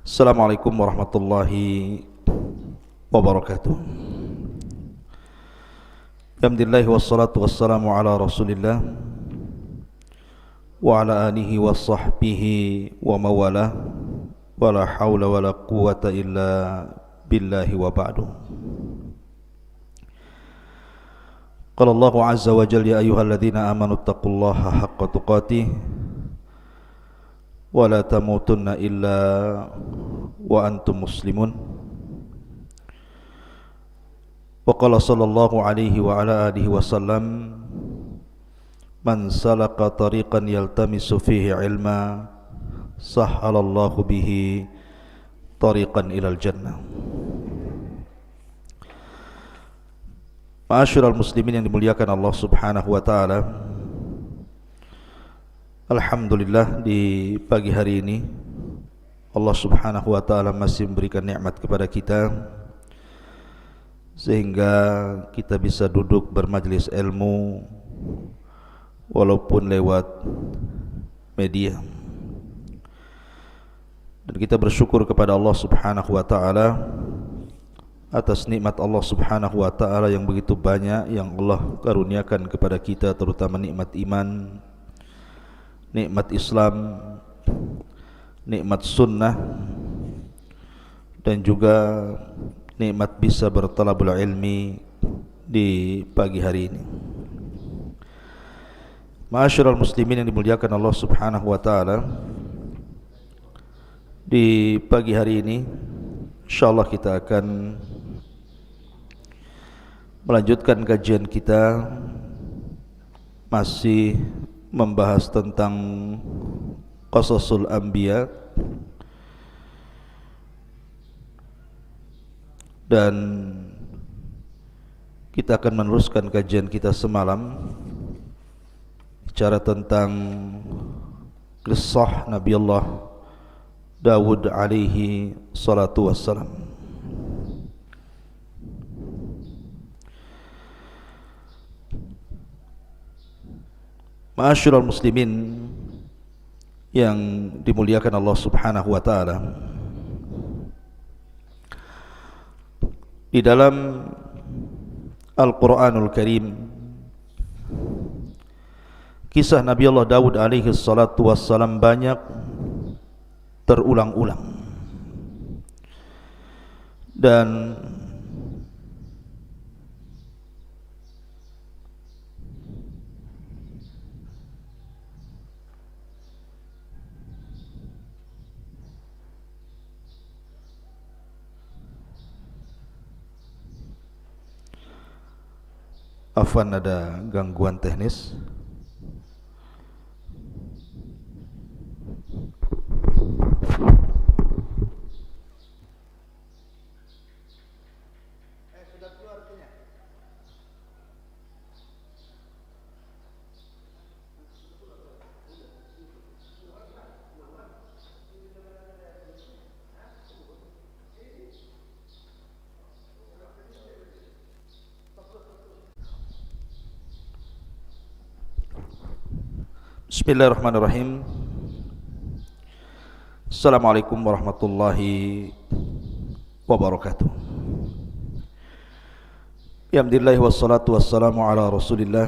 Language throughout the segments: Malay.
Assalamualaikum warahmatullahi wabarakatuh. Alhamdulillah wassalatu wassalamu ala Rasulillah wa ala alihi wa sahbihi wa mawalah wa la hawla wa la quwata illa billahi wa ba'du. Qala Allahu azza wa jalla ya ayyuhalladzina amanu taqullaha haqqa tuqatih wa la tamutunna illa wa antum muslimun. Wa qala sallallahu alaihi wa ala alihi wasallam, man salaka tariqan yaltamisu fihi ilma sahhalallahu bihi tariqan ilal jannah. Ma'asyiral muslimin yang dimuliakan Allah Subhanahu wa taala, alhamdulillah di pagi hari ini Allah Subhanahu wa taala masih memberikan nikmat kepada kita sehingga kita bisa duduk bermajlis ilmu walaupun lewat media. Dan kita bersyukur kepada Allah Subhanahu wa taala atas nikmat Allah Subhanahu wa taala yang begitu banyak yang Allah karuniakan kepada kita, terutama nikmat iman, nikmat Islam, nikmat sunnah, dan juga nikmat bisa bertalabul ilmi di pagi hari ini. Ma'asyiral muslimin yang dimuliakan Allah Subhanahu wa taala, di pagi hari ini insyaallah kita akan melanjutkan kajian kita, masih membahas tentang qasasul anbiya, dan kita akan meneruskan kajian kita semalam bicara tentang kisah Nabi Allah Dawud alaihi salatu wassalam. Ma'asyiral muslimin yang dimuliakan Allah Subhanahu wa taala, di dalam Al-Qur'anul Karim kisah Nabi Allah Dawud alaihi salatu wassalam banyak terulang-ulang, dan afwan ada gangguan teknis. Bismillahirrahmanirrahim. Assalamualaikum warahmatullahi wabarakatuh. Alhamdulillah wassalatu wassalamu ala Rasulillah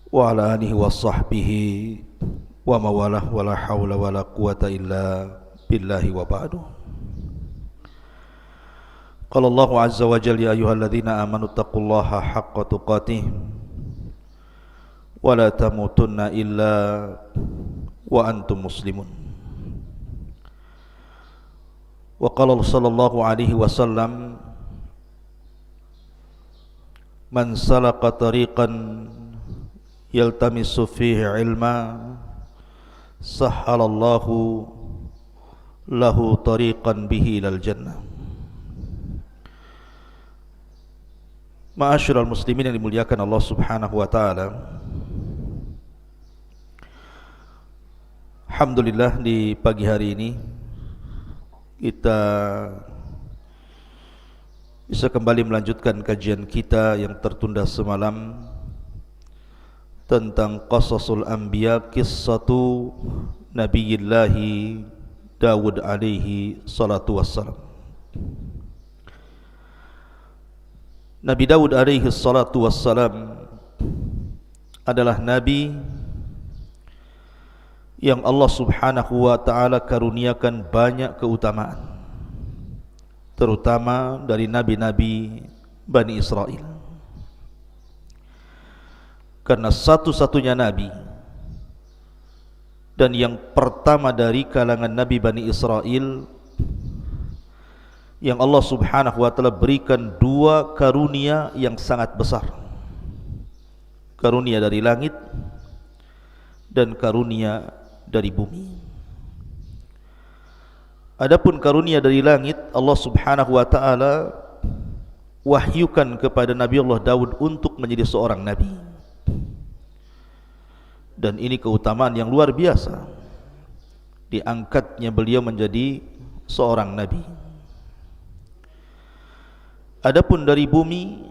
wa ala alihi wa sahbihi wa mawalah wa la hawla wa la quwata illa billahi wa ba'du. Qala Allahu azza wa jalla ya ayyuhalladzina amanu taqullaha haqqa tuqatih wa la tamutunna illa wa antum muslimun. Wa qala sallallahu alaihi wasallam, man salaka tariqan yaltamisu fihi ilma sahhalallahu lahu tariqan bihi ilal jannah. Ma'asyiral muslimin yang dimuliakan Allah Subhanahu wa taala, alhamdulillah di pagi hari ini kita bisa kembali melanjutkan kajian kita yang tertunda semalam tentang qasasul anbiya, qissatu nabiyillahi Dawud alaihi salatu wassalam. Nabi Dawud alaihi salatu wassalam adalah nabi yang Allah subhanahu wa ta'ala karuniakan banyak keutamaan, terutama dari nabi-nabi Bani Israel. Karena satu-satunya nabi dan yang pertama dari kalangan nabi Bani Israel yang Allah subhanahu wa ta'ala berikan dua karunia yang sangat besar, karunia dari langit dan karunia dari bumi. Adapun karunia dari langit, Allah subhanahu wa ta'ala wahyukan kepada Nabi Allah Daud untuk menjadi seorang nabi. Dan ini keutamaan yang luar biasa, diangkatnya beliau menjadi seorang nabi. Adapun dari bumi,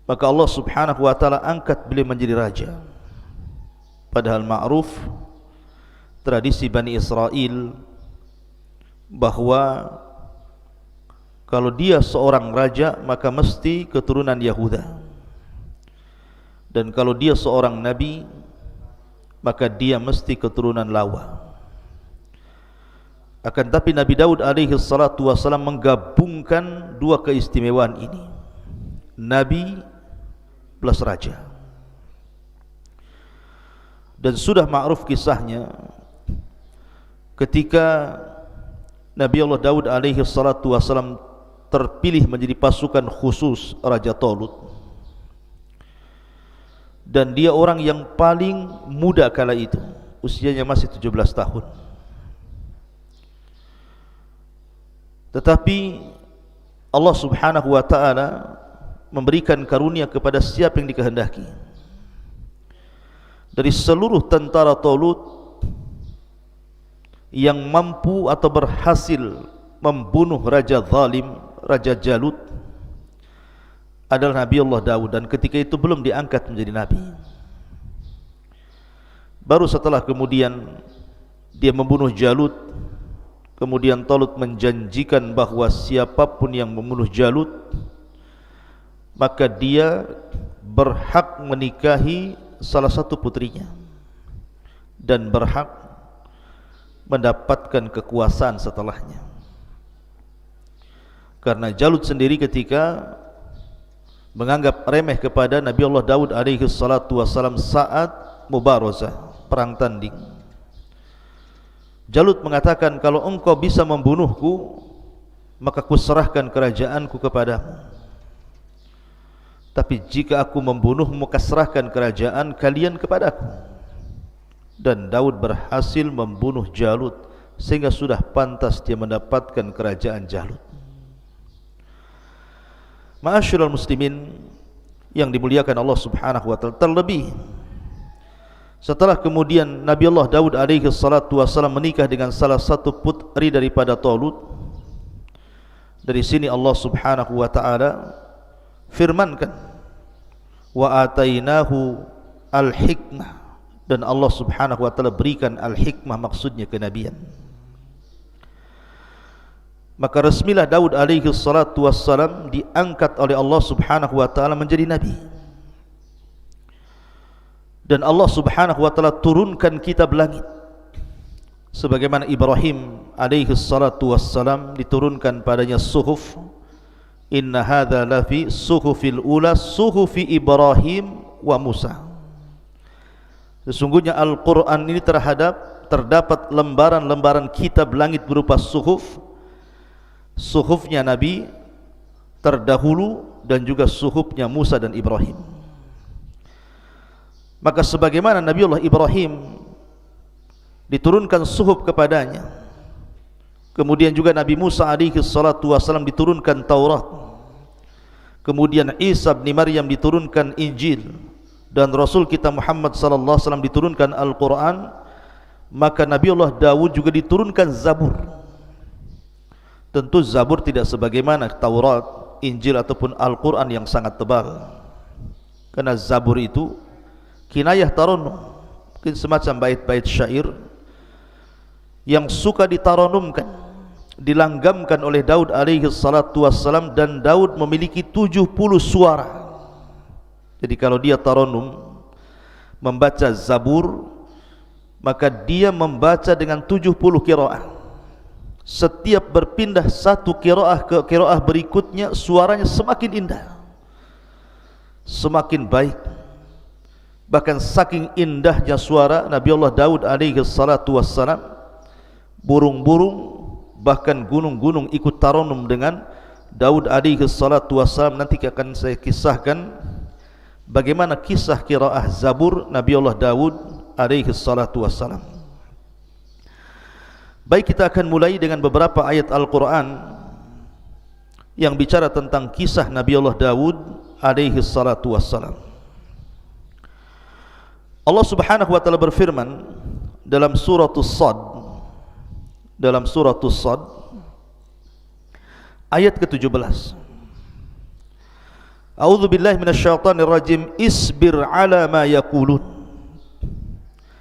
maka Allah subhanahu wa ta'ala angkat beliau menjadi raja. Padahal ma'ruf tradisi Bani Israel bahwa kalau dia seorang raja maka mesti keturunan Yahuda, dan kalau dia seorang nabi maka dia mesti keturunan Lawa. Akan tapi Nabi Daud alaihi salatu wassalam menggabungkan dua keistimewaan ini, nabi plus raja. Dan sudah ma'ruf kisahnya ketika Nabi Allah Daud alaihi salatu wassalam terpilih menjadi pasukan khusus Raja Talut, dan dia orang yang paling muda kala itu, usianya masih 17 tahun. Tetapi Allah subhanahu wa ta'ala memberikan karunia kepada siapa yang dikehendaki. Dari seluruh tentara Talut yang mampu atau berhasil membunuh Raja Zalim, Raja Jalut, adalah Nabi Allah Daud, dan ketika itu belum diangkat menjadi nabi. Baru setelah kemudian dia membunuh Jalut, kemudian Talut menjanjikan bahwa siapapun yang membunuh Jalut maka dia berhak menikahi salah satu putrinya dan berhak mendapatkan kekuasaan setelahnya. Karena Jalut sendiri ketika menganggap remeh kepada Nabi Allah Daud alaihi salatu wassalam saat mubarazah, perang tanding, Jalut mengatakan, kalau engkau bisa membunuhku maka kuserahkan kerajaanku kepadamu, tapi jika aku membunuhmu maka serahkan kerajaan kalian kepadaku. Dan Daud berhasil membunuh Jalut sehingga sudah pantas dia mendapatkan kerajaan Jalut. Ma'asyiral muslimin yang dimuliakan Allah subhanahu wa ta'ala, terlebih setelah kemudian Nabi Allah Daud alaihi salatu wassalam menikah dengan salah satu putri daripada Talut, dari sini Allah subhanahu wa ta'ala firmankan, wa atainahu al-hikmah, dan Allah subhanahu wa ta'ala berikan al-hikmah, maksudnya kenabian. Maka resmilah Daud alaihi salatu wassalam diangkat oleh Allah subhanahu wa ta'ala menjadi nabi. Dan Allah subhanahu wa ta'ala turunkan kitab langit, sebagaimana Ibrahim alaihi salatu wassalam diturunkan padanya suhuf. Inna hadha lafi suhufil ula suhufi Ibrahim wa Musa. Sesungguhnya Al-Quran ini terdapat lembaran-lembaran kitab langit berupa suhuf, suhufnya Nabi terdahulu dan juga suhufnya Musa dan Ibrahim. Maka sebagaimana Nabi Allah Ibrahim diturunkan suhuf kepadanya, kemudian juga Nabi Musa alaihi salatu wassalam diturunkan Taurat, kemudian Isa bin Maryam diturunkan Injil, dan Rasul kita Muhammad sallallahu alaihi wasallam diturunkan Al-Quran, maka Nabi Allah Daud juga diturunkan Zabur. Tentu Zabur tidak sebagaimana Taurat, Injil ataupun Al-Quran yang sangat tebal, karena Zabur itu kinayah tarannum, mungkin semacam bait-bait syair yang suka ditaranumkan, dilanggamkan oleh Daud alaihi salatu wassalam, dan Daud memiliki 70 suara. Jadi kalau dia taranum membaca Zabur, maka dia membaca dengan 70 qiraah. Setiap berpindah satu qiraah ke qiraah berikutnya, suaranya semakin indah, semakin baik. Bahkan saking indahnya suara Nabi Allah Daud alaihi salatu wassalam, burung-burung bahkan gunung-gunung ikut taranum dengan Daud alaihi salatu wassalam. Nanti akan saya kisahkan bagaimana kisah qiraah Zabur Nabi Allah Daud alaihi salatu wassalam. Baik, kita akan mulai dengan beberapa ayat Al-Quran yang bicara tentang kisah Nabi Allah Daud alaihi salatu wassalam. Allah subhanahu wa ta'ala berfirman dalam surah As-Sad, ayat ke-17, A'udzu billahi minasyaitonir rajim, isbir ala ma yaqulun.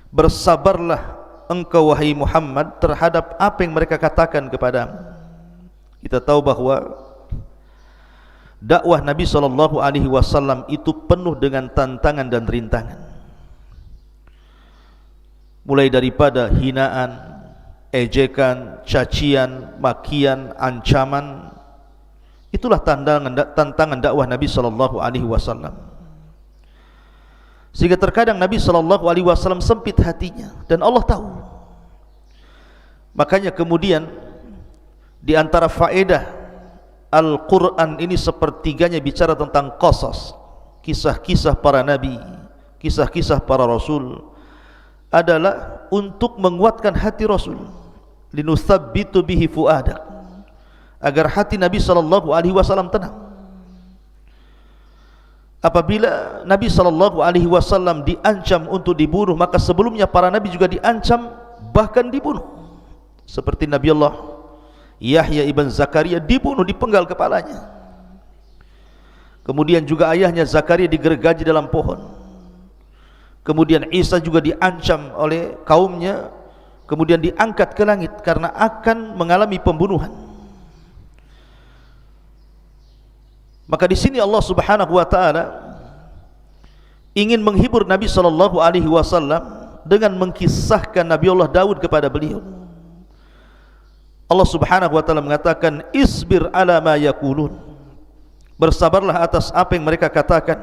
Bersabarlah engkau wahai Muhammad terhadap apa yang mereka katakan kepadamu. Kita tahu bahwa dakwah Nabi SAW itu penuh dengan tantangan dan rintangan, mulai daripada hinaan, ejekan, cacian, makian, ancaman. Itulah tantangan dakwah Nabi SAW. Sehingga terkadang Nabi SAW sempit hatinya, dan Allah tahu. Makanya kemudian di antara faedah Al-Quran ini sepertiganya bicara tentang qasas, kisah-kisah para nabi, kisah-kisah para rasul, adalah untuk menguatkan hati Rasul, linusabbitu bihi fuadak, agar hati Nabi SAW tenang. Apabila Nabi SAW diancam untuk dibunuh, maka sebelumnya para nabi juga diancam, bahkan dibunuh. Seperti Nabi Allah Yahya ibn Zakaria dibunuh, dipenggal kepalanya. Kemudian juga ayahnya Zakaria digergaji dalam pohon. Kemudian Isa juga diancam oleh kaumnya, kemudian diangkat ke langit karena akan mengalami pembunuhan. Maka di sini Allah Subhanahu wa taala ingin menghibur Nabi SAW dengan mengkisahkan Nabi Allah Daud kepada beliau. Allah Subhanahu wa taala mengatakan, isbir ala ma yaqulun. Bersabarlah atas apa yang mereka katakan.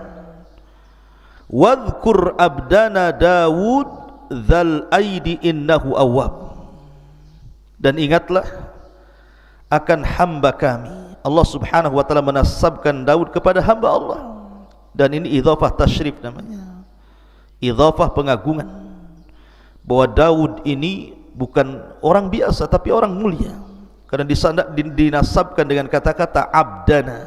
Wadhkur abdana Daud dzal aidi innahu awwab. Dan ingatlah akan hamba kami. Allah Subhanahu wa taala menasabkan Daud kepada hamba Allah, dan ini idhafah tasyrif namanya, idhafah pengagungan, bahwa Daud ini bukan orang biasa tapi orang mulia, karena dinasabkan dengan kata-kata abdana,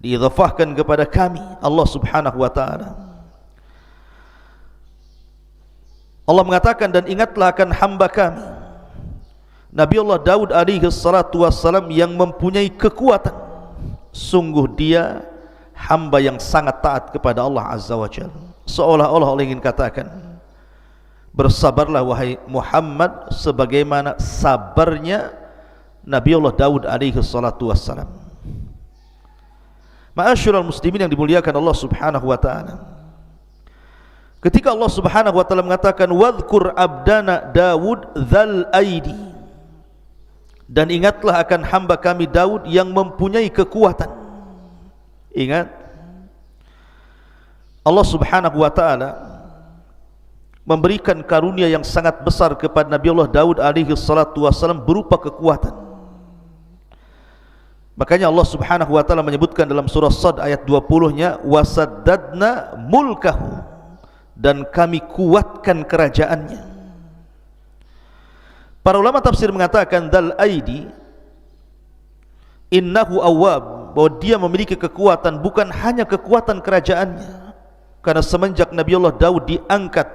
diidhafahkan kepada kami Allah Subhanahu wa taala. Allah mengatakan, dan ingatlah akan hamba kami Nabi Allah Daud alaihi salatu wassalam, yang mempunyai kekuatan. Sungguh dia hamba yang sangat taat kepada Allah Azza wa Jalla. Seolah-olah Allah ingin katakan, bersabarlah wahai Muhammad sebagaimana sabarnya Nabi Allah Daud alaihi salatu wassalam. Ma'asyiral muslimin yang dimuliakan Allah Subhanahu wa taala, ketika Allah Subhanahu wa taala mengatakan wadhkur abdana Daud dzal aidi, dan ingatlah akan hamba kami Daud yang mempunyai kekuatan. Ingat, Allah Subhanahu wa taala memberikan karunia yang sangat besar kepada Nabi Allah Daud alaihi salatu wassalam berupa kekuatan. Makanya Allah Subhanahu wa taala menyebutkan dalam surah Sad ayat 20-nya, wasaddadna mulkahu, dan kami kuatkan kerajaannya. Para ulama tafsir mengatakan dal aidi innahu awwab, bahwa dia memiliki kekuatan, bukan hanya kekuatan kerajaannya, karena semenjak Nabi Allah Daud diangkat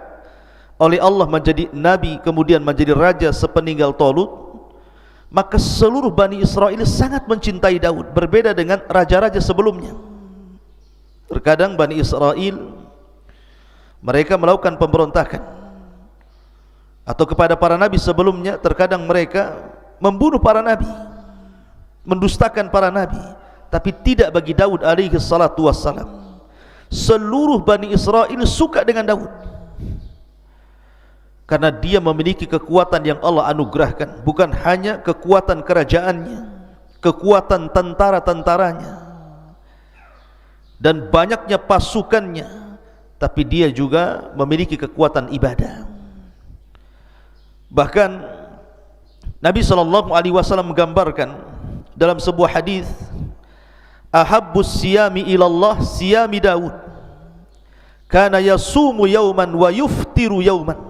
oleh Allah menjadi nabi, kemudian menjadi raja sepeninggal Talut, maka seluruh Bani Israel sangat mencintai Daud, berbeda dengan raja-raja sebelumnya. Terkadang Bani Israel mereka melakukan pemberontakan, atau kepada para nabi sebelumnya, terkadang mereka membunuh para nabi, mendustakan para nabi. Tapi tidak bagi Daud alaihi salatu wassalam. Seluruh Bani Israel suka dengan Daud karena dia memiliki kekuatan yang Allah anugerahkan. Bukan hanya kekuatan kerajaannya, kekuatan tentara-tentaranya dan banyaknya pasukannya, tapi dia juga memiliki kekuatan ibadah. Bahkan Nabi SAW menggambarkan dalam sebuah hadis, ahabbus siyami ilallah siyami Daud, kana yasumu yawman wa yuftiru yawman,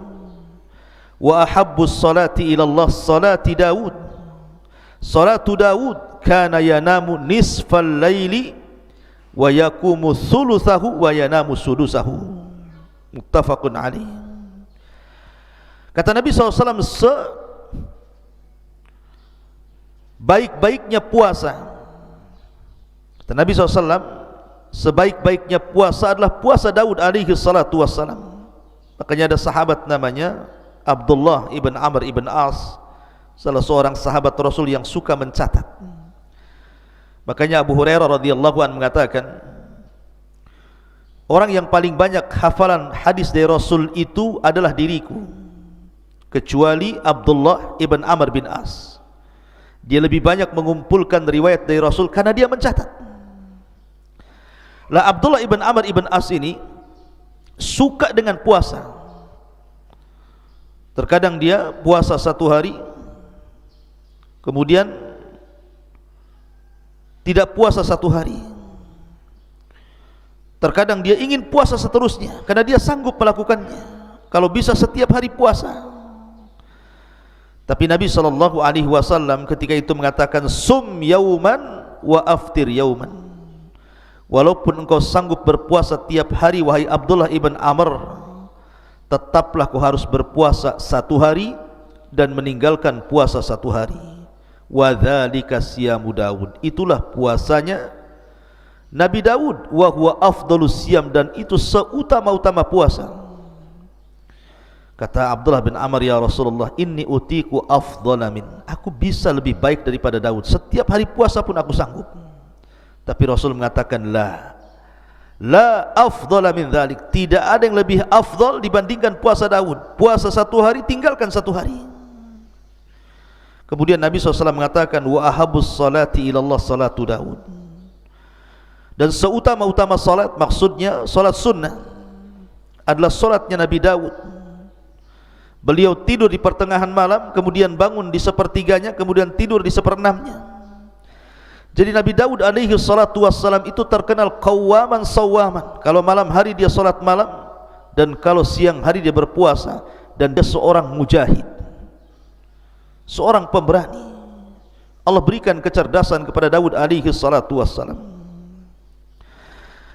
wa ahabbus salati ilallah salati Daud, salatu Daud kana yanamu nisfal laili wa yakumu thuluthahu wa yanamu sudusahu. Muttafaqun alaih. Kata Nabi SAW, sebaik-baiknya puasa, kata Nabi SAW, sebaik-baiknya puasa adalah puasa Daud alaihi salatu wassalam. Makanya ada sahabat namanya Abdullah ibn Amr ibn As, salah seorang sahabat Rasul yang suka mencatat. Makanya Abu Hurairah radhiyallahu anhu mengatakan, orang yang paling banyak hafalan hadis dari Rasul itu adalah diriku, kecuali Abdullah ibn Amr bin As. Dia lebih banyak mengumpulkan riwayat dari Rasul karena dia mencatat. Lah Abdullah ibn Amr ibn As ini suka dengan puasa. Terkadang dia puasa 1 hari, kemudian tidak puasa 1 hari. Terkadang dia ingin puasa seterusnya karena dia sanggup melakukannya. Kalau bisa setiap hari puasa. Tapi Nabi SAW ketika itu mengatakan, sum yauman wa aftir yauman. Walaupun engkau sanggup berpuasa tiap hari wahai Abdullah ibn Amr, tetaplah kau harus berpuasa 1 hari dan meninggalkan puasa 1 hari. Wa dzalika siyamu Daud, itulah puasanya Nabi Daud. Wa huwa afdhalus siyam, dan itu seutama-utama puasa. Kata Abdullah bin Amr, ya Rasulullah, inni utiku afdhala min, aku bisa lebih baik daripada Daud, setiap hari puasa pun aku sanggup. Tapi Rasul mengatakan, la afdhala min dzalik, tidak ada yang lebih afdal dibandingkan puasa Daud. Puasa 1 hari, tinggalkan 1 hari. Kemudian Nabi SAW mengatakan, wa ahabus salati ilallah salatu Daud, dan seutama-utama salat, maksudnya salat sunnah, adalah salatnya Nabi Daud. Beliau tidur di pertengahan malam, kemudian bangun di sepertiganya, kemudian tidur di seperenamnya. Jadi Nabi Daud alaihi salatu wassalam itu terkenal qawwaman sawwaman. Kalau malam hari dia salat malam, dan kalau siang hari dia berpuasa. Dan dia seorang mujahid, seorang pemberani. Allah berikan kecerdasan kepada Daud alaihi salatu wassalam.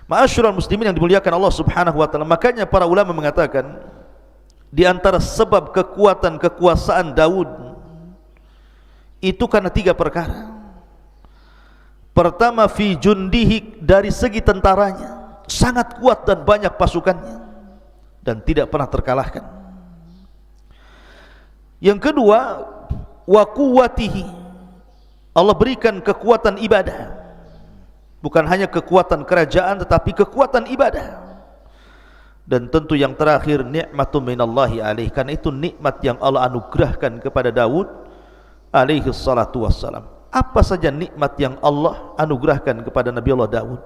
Ma'asyiral muslimin yang dimuliakan Allah Subhanahu wa taala. Makanya para ulama mengatakan, di antara sebab kekuatan kekuasaan Daud itu karena 3 perkara. Pertama, fi jundihi, dari segi tentaranya sangat kuat dan banyak pasukannya dan tidak pernah terkalahkan. Yang kedua, wa quwwatihi, Allah berikan kekuatan ibadah. Bukan hanya kekuatan kerajaan, tetapi kekuatan ibadah. Dan tentu yang terakhir, nikmatun minallahi alaih, karena itu nikmat yang Allah anugerahkan kepada Daud alaihi salatu wassalam. Apa saja nikmat yang Allah anugerahkan kepada Nabi Allah Daud?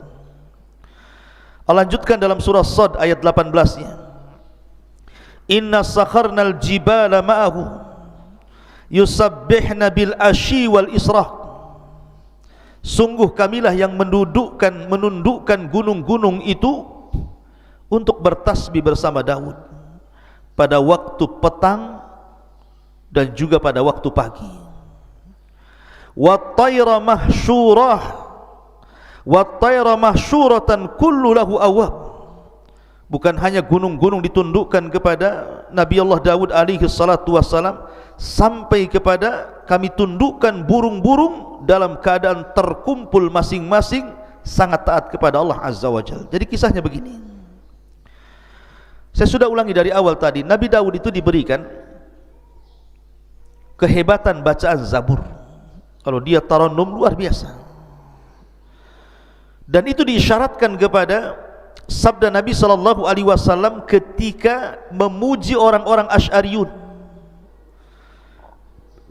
Allah lanjutkan dalam surah Sad ayat 18-nya, inna sakharnal jibala ma'ahu yusabbihna bil ashi wal israq, sungguh kamilah yang menundukkan gunung-gunung itu untuk bertasbih bersama Daud pada waktu petang dan juga pada waktu pagi. Wat-tayra mahsyurah, wat-tayra mahsyuratan kullu lahu awwab. Bukan hanya gunung-gunung ditundukkan kepada Nabi Allah Daud alaihi salatu wassalam, sampai kepada kami tundukkan burung-burung dalam keadaan terkumpul masing-masing sangat taat kepada Allah Azza wa Jalla. Jadi kisahnya begini. Saya sudah ulangi dari awal tadi, Nabi Daud itu diberikan kehebatan bacaan Zabur. Kalau dia tarannum luar biasa. Dan itu diisyaratkan kepada sabda Nabi SAW ketika memuji orang-orang Asy'ariyun.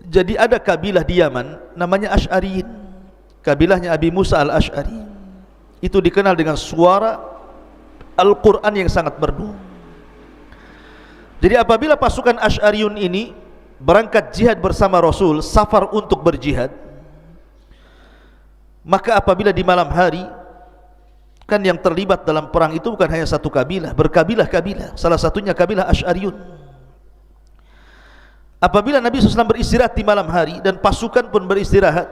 Jadi ada kabilah di Yaman namanya Asy'ariyin, kabilahnya Abi Musa al-Asy'ari. Itu dikenal dengan suara Al-Quran yang sangat merdu. Jadi apabila pasukan Asy'ariyun ini berangkat jihad bersama Rasul, safar untuk berjihad, maka apabila di malam hari, kan yang terlibat dalam perang itu bukan hanya satu kabilah, berkabilah-kabilah, salah satunya kabilah Asy'ariyun. Apabila Nabi SAW beristirahat di malam hari dan pasukan pun beristirahat,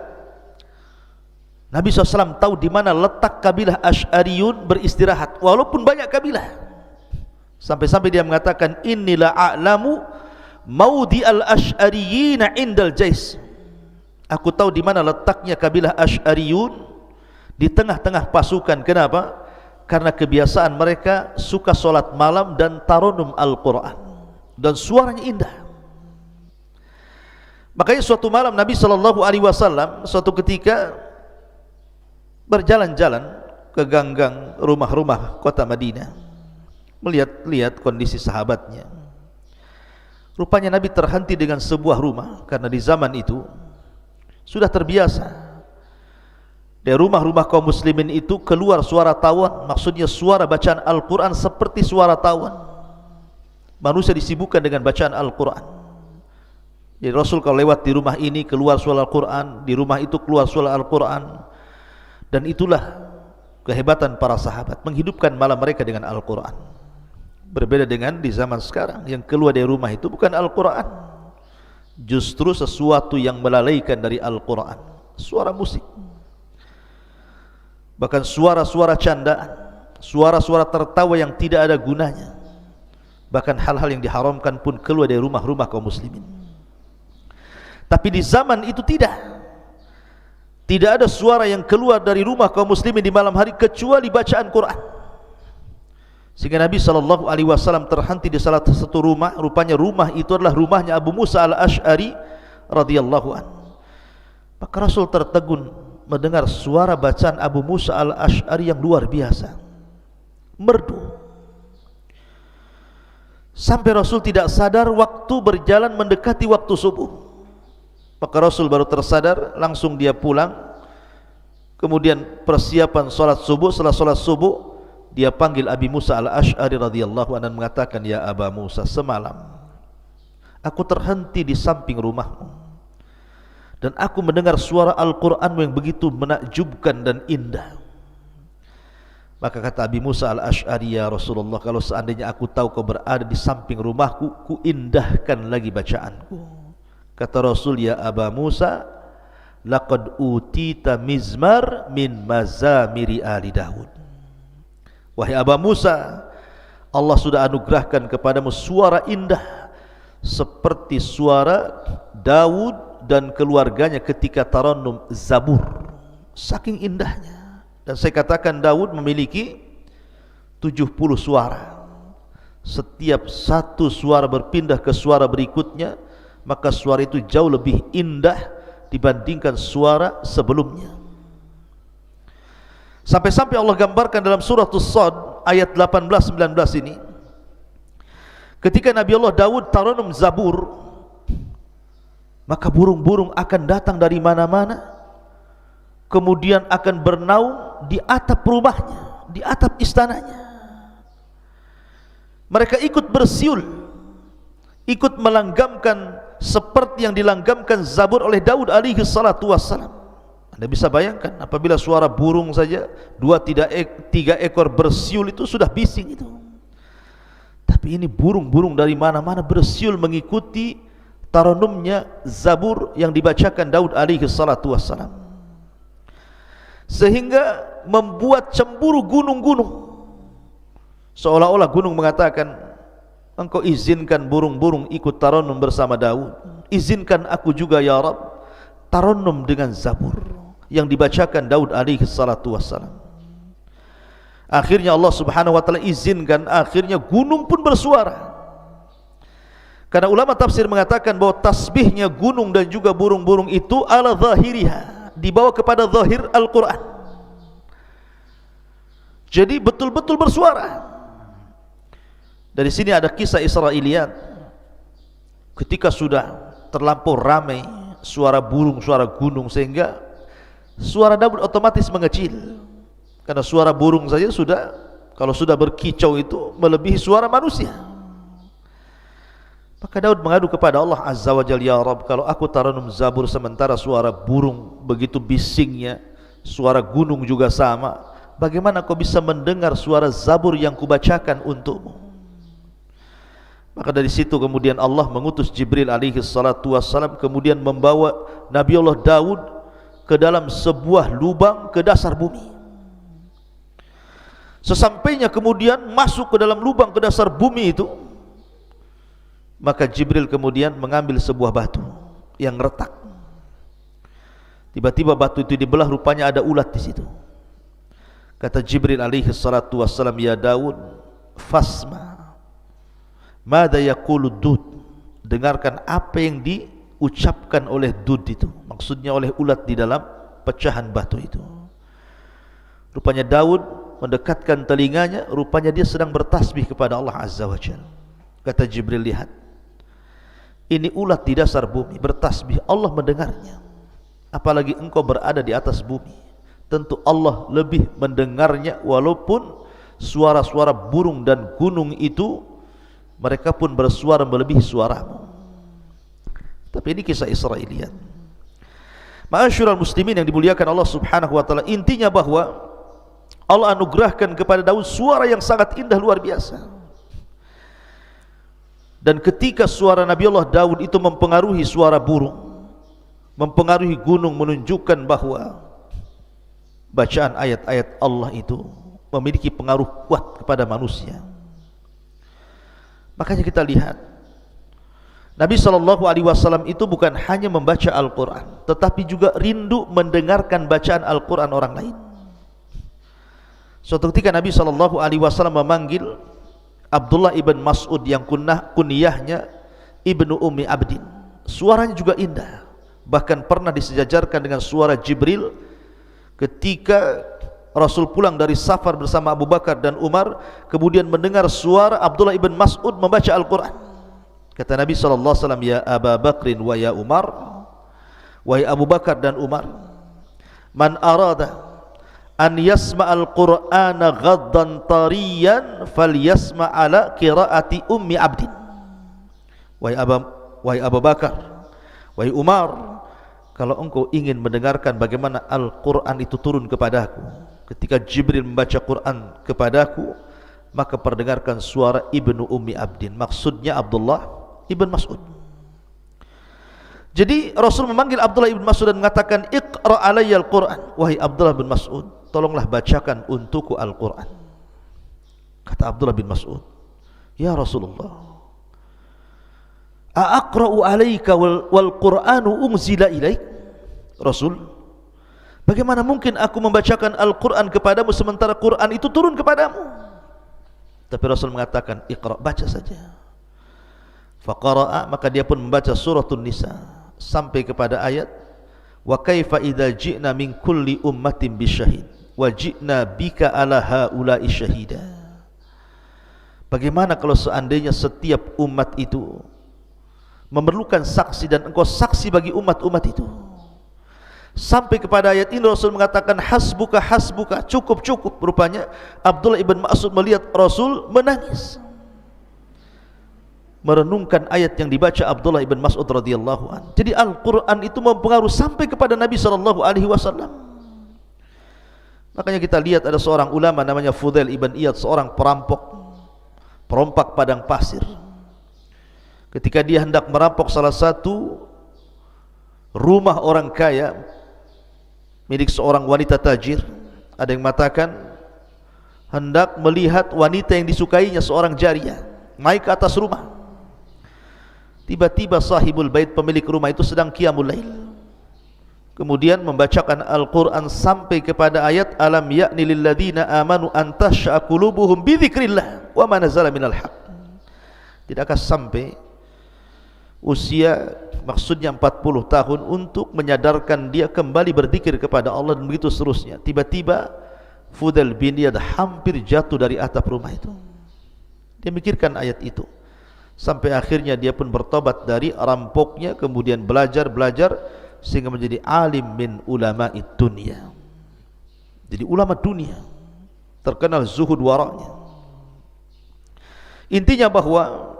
Nabi SAW tahu di mana letak kabilah Asy'ariyun beristirahat, walaupun banyak kabilah. Sampai-sampai dia mengatakan, Innila a'lamu maudi al-Asy'ariyina indal jais. Aku tahu di mana letaknya kabilah Asy'ariyun di tengah-tengah pasukan. Kenapa? Karena kebiasaan mereka suka solat malam dan tarannum Al-Quran, dan suaranya indah. Makanya suatu malam Nabi SAW suatu ketika berjalan-jalan ke ganggang rumah-rumah kota Madinah, melihat-lihat kondisi sahabatnya. Rupanya Nabi terhenti dengan sebuah rumah, karena di zaman itu sudah terbiasa dari rumah-rumah kaum muslimin itu keluar suara tawon, maksudnya suara bacaan Al-Quran seperti suara tawon. Manusia disibukkan dengan bacaan Al-Quran. Jadi Rasul kalau lewat di rumah ini keluar suara Al-Quran, di rumah itu keluar suara Al-Quran. Dan itulah kehebatan para sahabat, menghidupkan malam mereka dengan Al-Quran. Berbeda dengan di zaman sekarang, yang keluar dari rumah itu bukan Al-Quran, justru sesuatu yang melalaikan dari Al-Quran, suara musik, bahkan suara-suara candaan, suara-suara tertawa yang tidak ada gunanya. Bahkan hal-hal yang diharamkan pun keluar dari rumah-rumah kaum muslimin. Tapi di zaman itu tidak ada suara yang keluar dari rumah kaum muslimin di malam hari kecuali bacaan Quran. Sehingga Nabi SAW terhenti di salah satu rumah. Rupanya rumah itu adalah rumahnya Abu Musa al-Asy'ari radhiyallahu anhu. Maka Rasul tertegun mendengar suara bacaan Abu Musa al-Asy'ari yang luar biasa, merdu. Sampai Rasul tidak sadar waktu berjalan mendekati waktu subuh. Maka Rasul baru tersadar, langsung dia pulang. Kemudian persiapan sholat subuh. Setelah sholat subuh, dia panggil Abi Musa al-Asy'ari radhiyallahu anhu dan mengatakan, Ya Aba Musa, semalam aku terhenti di samping rumahmu dan aku mendengar suara Al-Quranmu yang begitu menakjubkan dan indah. Maka kata Abi Musa al-Asy'ari, Ya Rasulullah, kalau seandainya aku tahu kau berada di samping rumahku, ku indahkan lagi bacaanku. Kata Rasul, Ya Aba Musa, laqad utita mizmar min mazamiri ali Daud. Wahai Aba Musa, Allah sudah anugerahkan kepadamu suara indah seperti suara Daud dan keluarganya ketika tarannum Zabur. Saking indahnya. Dan saya katakan Daud memiliki 70 suara. Setiap satu suara berpindah ke suara berikutnya, maka suara itu jauh lebih indah dibandingkan suara sebelumnya. Sampai-sampai Allah gambarkan dalam surah As-Sad ayat 18-19 ini, ketika Nabi Allah Daud tarannum Zabur, maka burung-burung akan datang dari mana-mana, kemudian akan bernaung di atap rumahnya, di atap istananya. Mereka ikut bersiul, ikut melanggamkan seperti yang dilanggamkan Zabur oleh Daud alaihi salatu wassalam. Anda bisa bayangkan, apabila suara burung saja 2-3 ekor bersiul itu sudah bising itu. Tapi ini burung-burung dari mana-mana bersiul mengikuti tarannumnya Zabur yang dibacakan Daud alaihi salatu wassalam, sehingga membuat cemburu gunung-gunung. Seolah-olah gunung mengatakan, engkau izinkan burung-burung ikut tarannum bersama Daud, izinkan aku juga ya Rabb tarannum dengan Zabur yang dibacakan Daud alaihi salatu wassalam. Akhirnya Allah subhanahu wa ta'ala izinkan, akhirnya gunung pun bersuara. Karena ulama tafsir mengatakan bahwa tasbihnya gunung dan juga burung-burung itu ala zahiriha, dibawa kepada zahir Al-Quran. Jadi betul-betul bersuara. Dari sini ada kisah Israiliyat. Ketika sudah terlampau ramai suara burung, suara gunung, sehingga suara Daud otomatis mengecil. Karena suara burung saja sudah, kalau sudah berkicau itu melebihi suara manusia. Maka Daud mengadu kepada Allah Azza wa Jalla, ya Rabb, kalau aku taranum zabur sementara suara burung begitu bisingnya, suara gunung juga sama, bagaimana kau bisa mendengar suara zabur yang kubacakan untukmu? Maka dari situ kemudian Allah mengutus Jibril alaihi salatu wassalam, kemudian membawa Nabi Allah Daud ke dalam sebuah lubang ke dasar bumi. Sesampainya kemudian masuk ke dalam lubang ke dasar bumi itu, maka Jibril kemudian mengambil sebuah batu yang retak. Tiba-tiba batu itu dibelah, rupanya ada ulat di situ. Kata Jibril alaihi salatu wassalam, ya Daud, fasma mada yaqulu dud, dengarkan apa yang diucapkan oleh dud itu, maksudnya oleh ulat di dalam pecahan batu itu. Rupanya Daud mendekatkan telinganya, rupanya dia sedang bertasbih kepada Allah Azza wa Jalla. Kata Jibril, lihat, ini ulat di dasar bumi bertasbih, Allah mendengarnya. Apalagi engkau berada di atas bumi, tentu Allah lebih mendengarnya. Walaupun suara-suara burung dan gunung itu, mereka pun bersuara melebihi suaramu. Tapi ini kisah Israiliyat. Ma'asyiral muslimin yang dimuliakan Allah Subhanahu wa taala, intinya bahwa Allah anugerahkan kepada Daud suara yang sangat indah, luar biasa. Dan ketika suara Nabi Allah Daud itu mempengaruhi suara burung, mempengaruhi gunung, menunjukkan bahwa bacaan ayat-ayat Allah itu memiliki pengaruh kuat kepada manusia. Makanya kita lihat Nabi SAW itu bukan hanya membaca Al-Quran, tetapi juga rindu mendengarkan bacaan Al-Quran orang lain. Suatu ketika Nabi SAW memanggil Abdullah ibn Mas'ud yang kunyahnya Ibnu Ummi Abdin. Suaranya juga indah, bahkan pernah disejajarkan dengan suara Jibril ketika Rasul pulang dari safar bersama Abu Bakar dan Umar, kemudian mendengar suara Abdullah ibn Mas'ud membaca Al-Quran. Kata Nabi SAW, ya Aba Bakrin wa ya Umar, wahai Abu Bakar dan Umar, man arada an yasma'al Qur'ana ghaddan tariyan falyasma' ala qiraati Ummi Abdin. Wahai Abu Bakar, wahai Umar, kalau engkau ingin mendengarkan bagaimana Al-Quran itu turun kepadaku, ketika Jibril membaca Quran kepadaku, maka perdengarkan suara Ibnu Ummi Abdin, maksudnya Abdullah ibn Mas'ud. Jadi Rasul memanggil Abdullah ibn Mas'ud dan mengatakan, Iqra alayya al-Quran, wahai Abdullah bin Mas'ud, tolonglah bacakan untukku Al-Quran. Kata Abdullah bin Mas'ud, ya Rasulullah, a'aqra'u alayka wal Qur'anu unzila ilaik? Rasul, bagaimana mungkin aku membacakan Al-Quran kepadamu sementara Quran itu turun kepadamu? Tapi Rasul mengatakan, Iqra, baca saja. Faqara'a, maka dia pun membaca suratul Nisa sampai kepada ayat, wa kaifa idza ji'na min kulli ummatin bisyahid wa ji'na bika ala haula'i syahida. Bagaimana kalau seandainya setiap umat itu memerlukan saksi dan engkau saksi bagi umat-umat itu? Sampai kepada ayat ini Rasul mengatakan, hasbuka hasbuka, cukup cukup. Rupanya Abdullah ibn Mas'ud melihat Rasul menangis, merenungkan ayat yang dibaca Abdullah ibn Mas'ud radhiyallahu anhu. Jadi Al-Quran itu mempengaruhi sampai kepada Nabi SAW. Makanya kita lihat ada seorang ulama namanya Fudail ibn Iyad, seorang perompak padang pasir. Ketika dia hendak merampok salah satu rumah orang kaya milik seorang wanita tajir, ada yang mengatakan hendak melihat wanita yang disukainya, seorang jariyah, naik ke atas rumah. Tiba-tiba sahibul bait, pemilik rumah itu sedang qiyamul lail, kemudian membacakan Al-Quran sampai kepada ayat alam ya'ni lilladzina amanu an tash'a qulubuhum bi dzikrillah wa ma nazala minal haq. Tidakkah sampai usia maksudnya 40 tahun untuk menyadarkan dia kembali berzikir kepada Allah dan begitu seterusnya. Tiba-tiba Fudail bin Iyad hampir jatuh dari atap rumah itu. Dia mikirkan ayat itu. Sampai akhirnya dia pun bertobat dari rampoknya, kemudian belajar sehingga menjadi alim min ulama'i dunia. Jadi ulama dunia, terkenal zuhud wara'nya. Intinya bahwa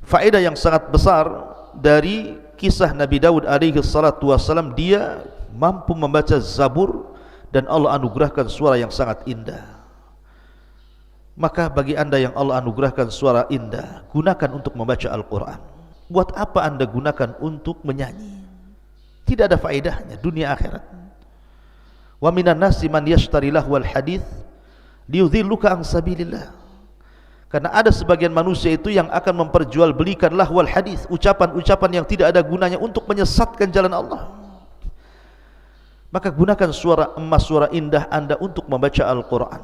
faedah yang sangat besar dari kisah Nabi Daud alaihi salatu wassalam, dia mampu membaca Zabur dan Allah anugerahkan suara yang sangat indah. Maka bagi anda yang Allah anugerahkan suara indah, gunakan untuk membaca Al-Quran. Buat apa anda gunakan untuk menyanyi? Tidak ada faedahnya dunia akhirat. Wa minan nasi man yashtari lahwal hadith liyudhilluka an sabilillah. Karena ada sebagian manusia itu yang akan memperjualbelikan lahwal hadis, ucapan-ucapan yang tidak ada gunanya untuk menyesatkan jalan Allah. Maka gunakan suara emas, suara indah anda untuk membaca Al-Quran.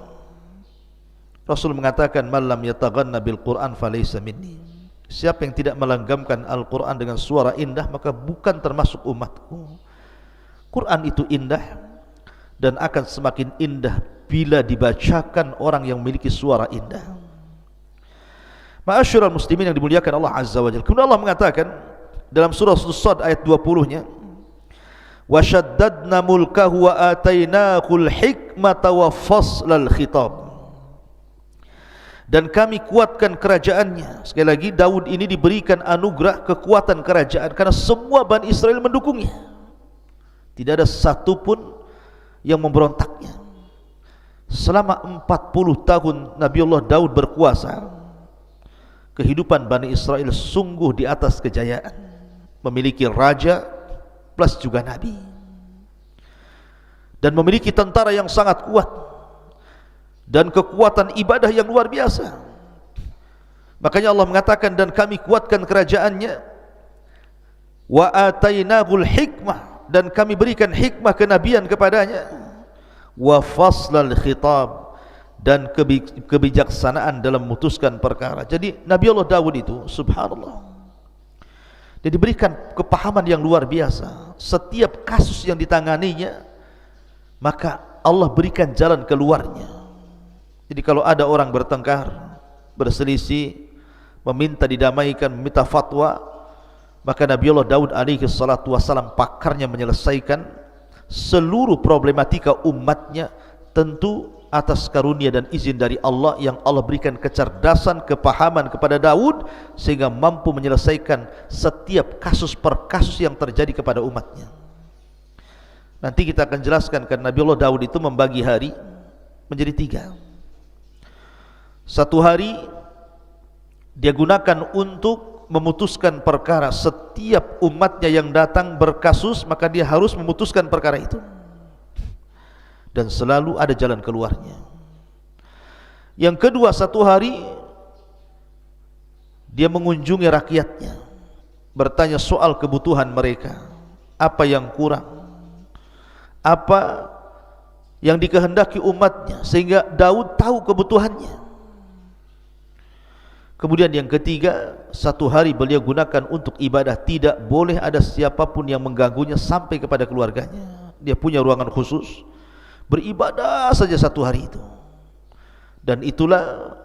Rasul mengatakan, "Man lam yataghanna bil Quran falaysa minni." Siapa yang tidak melanggamkan Al-Quran dengan suara indah, maka bukan termasuk umatku. Quran itu indah dan akan semakin indah bila dibacakan orang yang memiliki suara indah. Ma'asyiral muslimin yang dimuliakan Allah Azza wa Jalla. Kemudian Allah mengatakan dalam surah As-Sadd ayat 20-nya, "Wa shaddadna mulkahu wa atainahul hikmata wa faslal khitab." Dan kami kuatkan kerajaannya. Sekali lagi, Daud ini diberikan anugerah kekuatan kerajaan karena semua Bani Israel mendukungnya. Tidak ada satupun yang memberontaknya. Selama 40 tahun Nabiullah Daud berkuasa, kehidupan Bani Israel sungguh di atas kejayaan. Memiliki raja plus juga nabi, dan memiliki tentara yang sangat kuat dan kekuatan ibadah yang luar biasa. Makanya Allah mengatakan, dan kami kuatkan kerajaannya, wa atainahul hikmah, dan kami berikan hikmah kenabian kepadanya, wa faslal khitab, dan kebijaksanaan dalam memutuskan perkara. Jadi Nabi Allah Daud itu subhanallah, dia diberikan kepahaman yang luar biasa. Setiap kasus yang ditanganinya, maka Allah berikan jalan keluarnya. Jadi kalau ada orang bertengkar, berselisih, meminta didamaikan, meminta fatwa, maka Nabi Allah Daud alaihi salatu wassalam pakarnya menyelesaikan seluruh problematika umatnya, tentu atas karunia dan izin dari Allah yang Allah berikan kecerdasan, kepahaman kepada Daud sehingga mampu menyelesaikan setiap kasus per kasus yang terjadi kepada umatnya. Nanti kita akan jelaskan, karena Nabi Allah Daud itu membagi hari menjadi 3. Satu hari dia gunakan untuk memutuskan perkara. Setiap umatnya yang datang berkasus, maka dia harus memutuskan perkara itu, dan selalu ada jalan keluarnya. Yang kedua, satu hari dia mengunjungi rakyatnya, bertanya soal kebutuhan mereka, apa yang kurang, apa yang dikehendaki umatnya, sehingga Daud tahu kebutuhannya. Kemudian yang ketiga, satu hari beliau gunakan untuk ibadah. Tidak boleh ada siapapun yang mengganggunya sampai kepada keluarganya. Dia punya ruangan khusus, beribadah saja satu hari itu. Dan itulah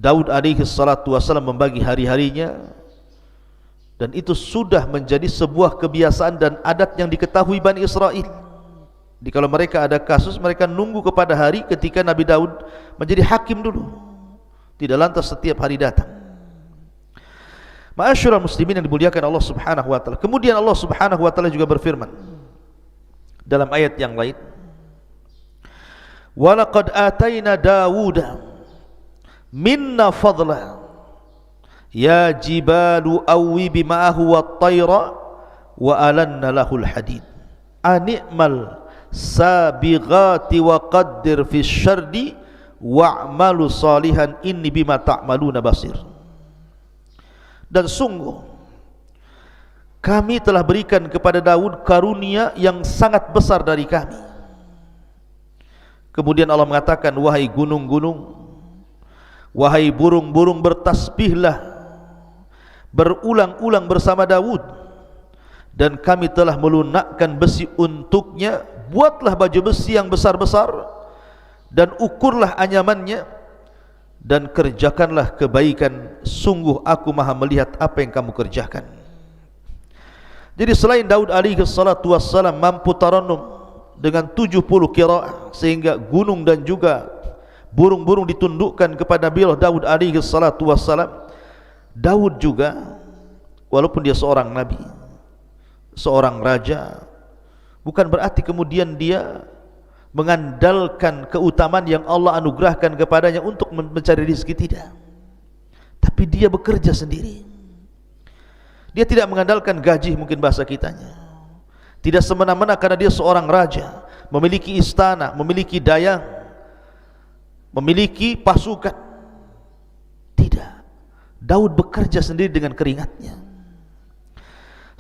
Daud alaihi salatu wassalam membagi hari-harinya, dan itu sudah menjadi sebuah kebiasaan dan adat yang diketahui Bani Israel. Jadi kalau mereka ada kasus, mereka nunggu kepada hari ketika Nabi Daud menjadi hakim dulu, tidak lantas setiap hari datang. Ma'asyiral muslimin yang dimuliakan Allah Subhanahu wa taala. Kemudian Allah Subhanahu wa taala juga berfirman dalam ayat yang lain, "Wa laqad ataina Dawuda minna fadla ya jibalu awwibi ma'ahu wat-tayra wa alanna lahul hadid ani'mal sabighati wa qaddir fis syardi wa'malu salihan inni bima ta'maluna basir." Dan sungguh kami telah berikan kepada Daud karunia yang sangat besar dari kami. Kemudian Allah mengatakan, wahai gunung-gunung, wahai burung-burung, bertasbihlah berulang-ulang bersama Daud, dan kami telah melunakkan besi untuknya. Buatlah baju besi yang besar-besar dan ukurlah anyamannya, dan kerjakanlah kebaikan. Sungguh aku maha melihat apa yang kamu kerjakan. Jadi selain Daud alaihi salatu wassalam mampu tarannum dengan 70 qiraah, sehingga gunung dan juga burung-burung ditundukkan kepada Nabi Daud alaihi salatu wassalam, Daud juga walaupun dia seorang nabi, seorang raja, bukan berarti kemudian dia mengandalkan keutamaan yang Allah anugerahkan kepadanya untuk mencari rezeki, tidak. Tapi dia bekerja sendiri. Dia tidak mengandalkan gaji, mungkin bahasa kitanya. Tidak semena-mena karena dia seorang raja, memiliki istana, memiliki dayang, memiliki pasukan. Tidak. Daud bekerja sendiri dengan keringatnya.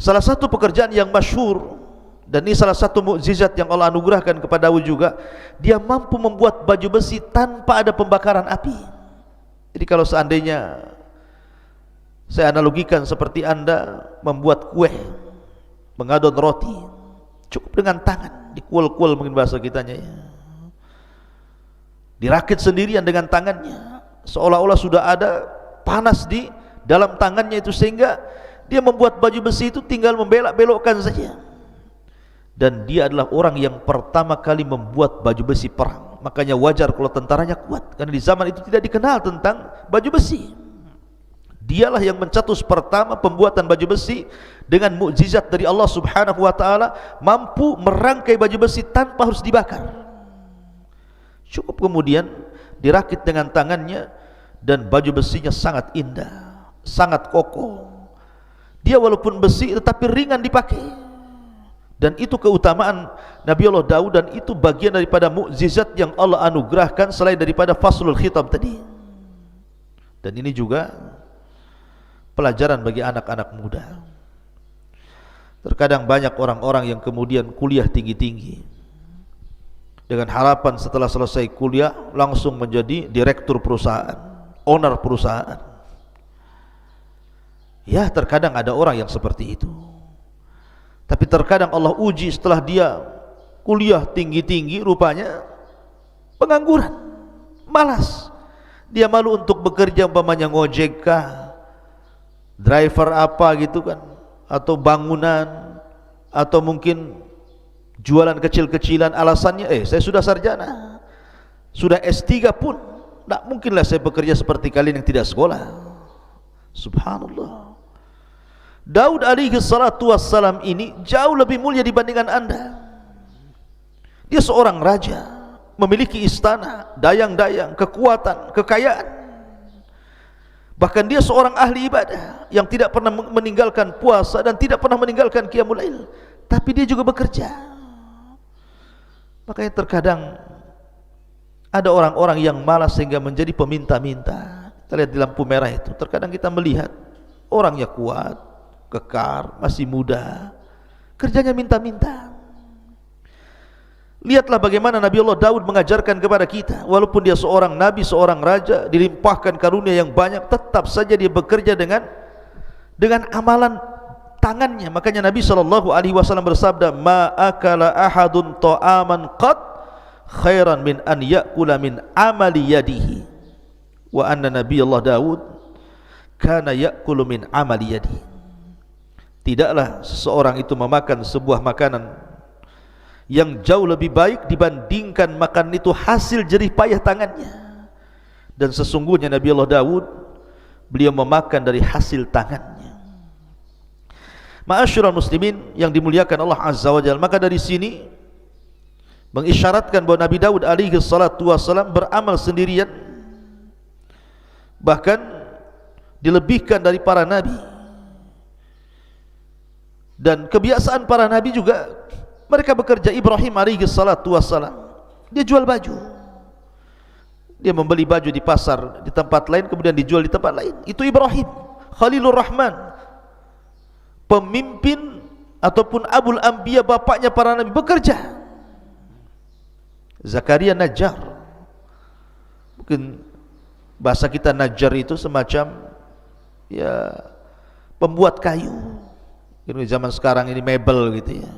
Salah satu pekerjaan yang masyhur, dan ini salah satu mukjizat yang Allah anugerahkan kepada Daud juga, dia mampu membuat baju besi tanpa ada pembakaran api. Jadi kalau seandainya saya analogikan seperti Anda membuat kue, mengadon roti, cukup dengan tangan, dikuel-kuel mungkin bahasa kitanya ya, dirakit sendirian dengan tangannya, seolah-olah sudah ada panas di dalam tangannya itu, sehingga dia membuat baju besi itu tinggal membelok-belokkan saja. Dan dia adalah orang yang pertama kali membuat baju besi perang. Makanya wajar kalau tentaranya kuat, karena di zaman itu tidak dikenal tentang baju besi. Dialah yang mencetus pertama pembuatan baju besi dengan mukjizat dari Allah Subhanahu wa taala, mampu merangkai baju besi tanpa harus dibakar. Cukup kemudian dirakit dengan tangannya, dan baju besinya sangat indah, sangat kokoh. Dia walaupun besi tetapi ringan dipakai. Dan itu keutamaan Nabi Allah Daud, dan itu bagian daripada mukjizat yang Allah anugerahkan selain daripada faslul khitab tadi. Dan ini juga pelajaran bagi anak-anak muda. Terkadang banyak orang-orang yang kemudian kuliah tinggi-tinggi dengan harapan setelah selesai kuliah langsung menjadi direktur perusahaan, owner perusahaan. Ya, terkadang ada orang yang seperti itu. Tapi terkadang Allah uji setelah dia kuliah tinggi-tinggi, rupanya pengangguran, malas. Dia malu untuk bekerja, umpamanya ngojek kah, driver apa gitu kan, atau bangunan, atau mungkin jualan kecil-kecilan. Alasannya, saya sudah sarjana, sudah S3 pun, tak mungkinlah saya bekerja seperti kalian yang tidak sekolah. Subhanallah. Daud alaihi salatu wassalam ini jauh lebih mulia dibandingkan Anda. Dia seorang raja, memiliki istana, dayang-dayang, kekuatan, kekayaan. Bahkan dia seorang ahli ibadah yang tidak pernah meninggalkan puasa dan tidak pernah meninggalkan qiyamul lail. Tapi dia juga bekerja. Makanya terkadang ada orang-orang yang malas sehingga menjadi peminta-minta. Kita lihat di lampu merah itu, terkadang kita melihat orangnya kuat, kekar, masih muda, kerjanya minta-minta. Lihatlah bagaimana Nabi Allah Daud mengajarkan kepada kita, walaupun dia seorang nabi, seorang raja, dilimpahkan karunia yang banyak, tetap saja dia bekerja dengan amalan tangannya. Makanya Nabi SAW bersabda, ma akala ahadun ta'aman qad khairan min an ya'kula min amali yadihi, wa anna Nabi Allah Daud kana ya'kulu min amali yadihi. Tidaklah seseorang itu memakan sebuah makanan yang jauh lebih baik dibandingkan makan itu hasil jerih payah tangannya. Dan sesungguhnya Nabi Allah Daud, beliau memakan dari hasil tangannya. Ma'asyiral muslimin yang dimuliakan Allah Azza wa Jalla, maka dari sini mengisyaratkan bahwa Nabi Daud alaihi salatu wassalam beramal sendirian, bahkan dilebihkan dari para nabi. Dan kebiasaan para nabi juga, mereka bekerja. Ibrahim alaihi salatu wassalam, dia jual baju. Dia membeli baju di pasar di tempat lain, kemudian dijual di tempat lain. Itu Ibrahim Khalilur Rahman, pemimpin ataupun Abul Anbiya, bapaknya para nabi, bekerja. Zakaria Najjar, mungkin bahasa kita Najjar itu semacam ya pembuat kayu. Ini zaman sekarang ini mebel gitu ya.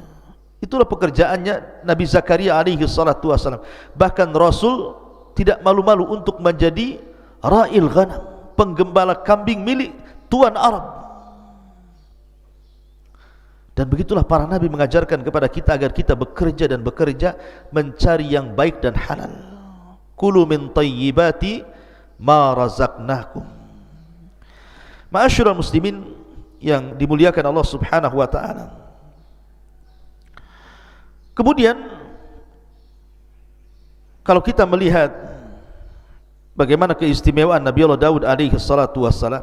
Itulah pekerjaannya Nabi Zakaria alaihi salatu wassalam. Bahkan Rasul tidak malu-malu untuk menjadi ra'il ghanam, penggembala kambing milik tuan Arab. Dan begitulah para nabi mengajarkan kepada kita agar kita bekerja dan bekerja mencari yang baik dan halal. Kulu min tayyibati ma razaqnakum. Ma'asyiral muslimin yang dimuliakan Allah Subhanahu wa taala. Kemudian kalau kita melihat bagaimana keistimewaan Nabi Allah Daud alaihi salatu wassalam,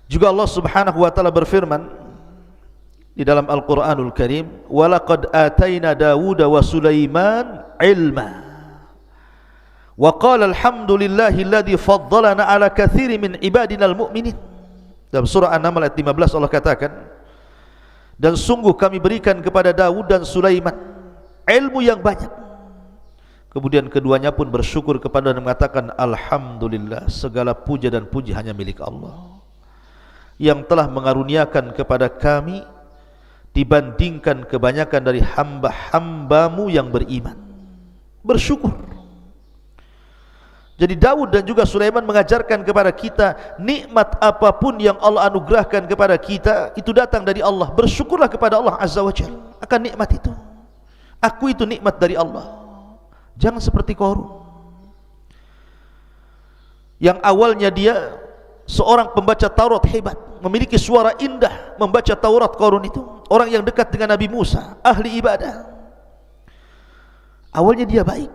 juga Allah Subhanahu wa taala berfirman di dalam Al-Quranul Karim, walaqad atayna Dawuda wa Sulaiman ilma wa qala alhamdulillahi alladhi faddalana ala katsiri min ibadinal mu'minin. Dalam surah An-Naml ayat 15 Allah katakan, dan sungguh kami berikan kepada Dawud dan Sulaiman ilmu yang banyak. Kemudian keduanya pun bersyukur kepada dan mengatakan, alhamdulillah, segala puja dan puji hanya milik Allah yang telah mengaruniakan kepada kami dibandingkan kebanyakan dari hamba-hambamu yang beriman. Bersyukur. Jadi Daud dan juga Sulaiman mengajarkan kepada kita, nikmat apapun yang Allah anugerahkan kepada kita itu datang dari Allah. Bersyukurlah kepada Allah Azza wa Jalla akan nikmat itu. Aku itu nikmat dari Allah. Jangan seperti Qarun yang awalnya dia seorang pembaca Taurat hebat, memiliki suara indah membaca Taurat. Qarun itu orang yang dekat dengan Nabi Musa, ahli ibadah. Awalnya dia baik.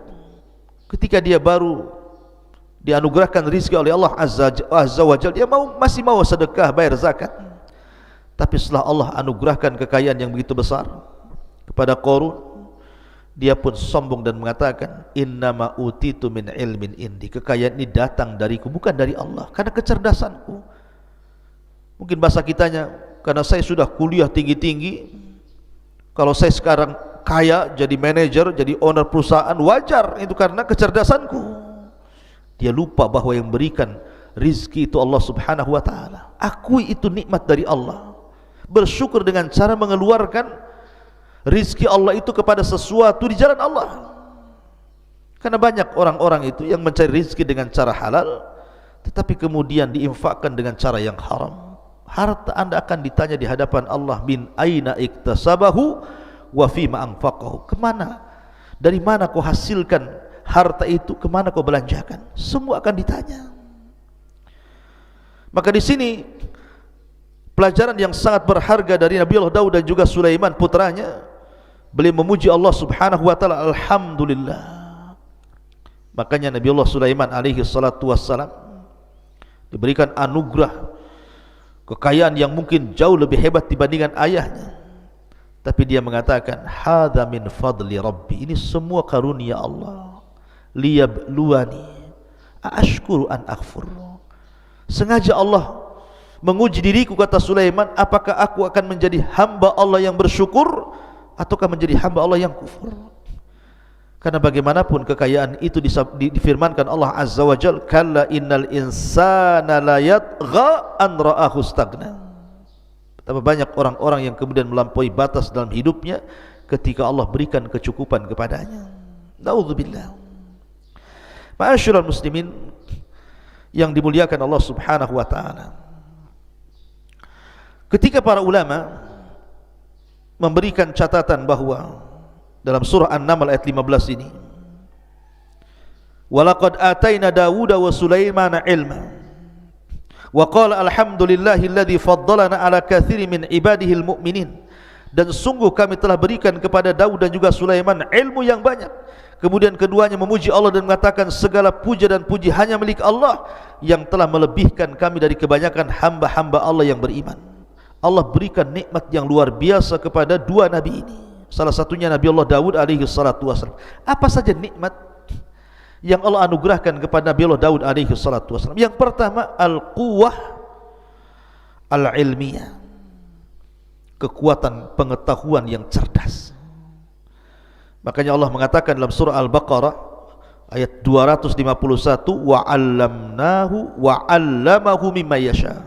Ketika dia baru dianugerahkan rizki oleh Allah Azza wa Jalla, dia masih mau sedekah, bayar zakat. Tapi setelah Allah anugerahkan kekayaan yang begitu besar kepada Qarun, dia pun sombong dan mengatakan, innama utitu min ilmin indi, kekayaan ini datang dariku, bukan dari Allah, karena kecerdasanku. Mungkin bahasa kitanya, karena saya sudah kuliah tinggi-tinggi, kalau saya sekarang kaya, jadi manajer, jadi owner perusahaan, wajar itu karena kecerdasanku. Dia lupa bahwa yang berikan rizki itu Allah Subhanahu wa ta'ala. Akui itu nikmat dari Allah. Bersyukur dengan cara mengeluarkan rizki Allah itu kepada sesuatu di jalan Allah. Karena banyak orang-orang itu yang mencari rizki dengan cara halal, tetapi kemudian diinfakkan dengan cara yang haram. Harta anda akan ditanya di hadapan Allah, min aina iktasabahu wa fima anfaqahu. Kemana? Dari mana kau hasilkan harta itu? Kemana kau belanjakan? Semua akan ditanya. Maka di sini pelajaran yang sangat berharga dari Nabi Allah Daud dan juga Sulaiman putranya, beliau memuji Allah Subhanahu wa taala, alhamdulillah. Makanya Nabi Allah Sulaiman alaihi salatu wassalam diberikan anugerah kekayaan yang mungkin jauh lebih hebat dibandingkan ayahnya, tapi dia mengatakan, hadza min fadli rabbi, ini semua karunia Allah, liyabluwani aashkuru an akfur. Sengaja Allah menguji diriku, kata Sulaiman, apakah aku akan menjadi hamba Allah yang bersyukur ataukah menjadi hamba Allah yang kufur. Karena bagaimanapun kekayaan itu difirmankan Allah Azza wa Jalla, kalla innal insana la yatgha an ra'ahu stagna. Betapa banyak orang-orang yang kemudian melampaui batas dalam hidupnya ketika Allah berikan kecukupan kepadanya. Naudzubillah. Ma'asyiral muslimin yang dimuliakan Allah Subhanahu wa taala, ketika para ulama memberikan catatan bahwa dalam surah An-Naml ayat 15 ini, walaqad atayna Dawuda wa Sulaimana ilma wa qala alhamdulillahilladzi faddalana ala katsiri min ibadihil mu'minin, dan sungguh kami telah berikan kepada Daud dan juga Sulaiman ilmu yang banyak. Kemudian keduanya memuji Allah dan mengatakan, segala puja dan puji hanya milik Allah yang telah melebihkan kami dari kebanyakan hamba-hamba Allah yang beriman. Allah berikan nikmat yang luar biasa kepada dua nabi ini. Salah satunya Nabi Allah Daud alaihi salatu wassalam. Apa saja nikmat yang Allah anugerahkan kepada Nabi Allah Daud alaihi salatu wassalam? Yang pertama, al-quwwah al-ilmiyah, kekuatan pengetahuan yang cerdas. Makanya Allah mengatakan dalam surah Al-Baqarah ayat 251, wa 'allamnahu wa 'allamahu mimma yasha.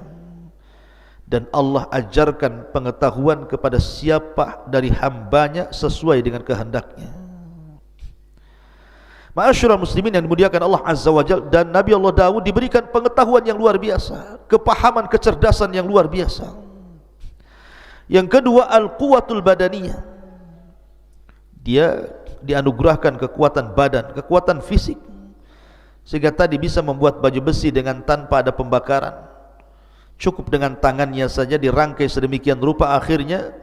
dan Allah ajarkan pengetahuan kepada siapa dari hambanya sesuai dengan kehendaknya. Ma'asyiral muslimin yang dimuliakan Allah Azza wa Jalla, dan Nabi Allah Daud diberikan pengetahuan yang luar biasa, kepahaman, kecerdasan yang luar biasa. Yang kedua, al-quwatul badaniyah. Dia dianugerahkan kekuatan badan, kekuatan fisik, sehingga tadi bisa membuat baju besi dengan tanpa ada pembakaran. Cukup dengan tangannya saja dirangkai sedemikian rupa, akhirnya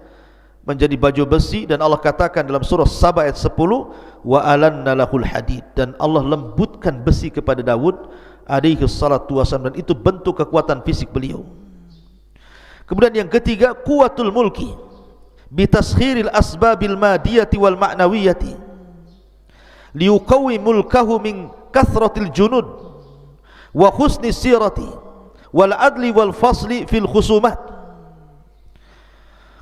menjadi baju besi. Dan Allah katakan dalam surah Saba ayat 10, wa alanna lahul hadid, dan Allah lembutkan besi kepada Daud alaihi salatu wasallam, dan itu bentuk kekuatan fisik beliau. Kemudian yang ketiga, quwatul mulki bitaskhiril asbabil madiyati wal ma'nawiyati liyuqawwi mulkahu min kathratil junud wa husni sirati wal adli wal fasli fil khusumat.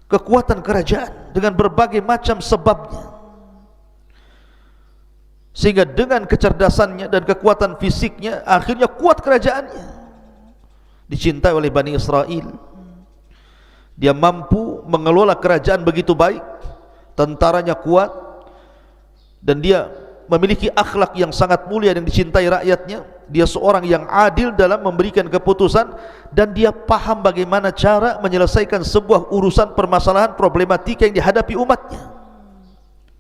Kekuatan kerajaan dengan berbagai macam sebabnya, sehingga dengan kecerdasannya dan kekuatan fisiknya akhirnya kuat kerajaannya, dicintai oleh Bani Israel. Dia mampu mengelola kerajaan begitu baik, tentaranya kuat, dan dia memiliki akhlak yang sangat mulia dan dicintai rakyatnya. Dia seorang yang adil dalam memberikan keputusan, dan dia paham bagaimana cara menyelesaikan sebuah urusan permasalahan problematika yang dihadapi umatnya.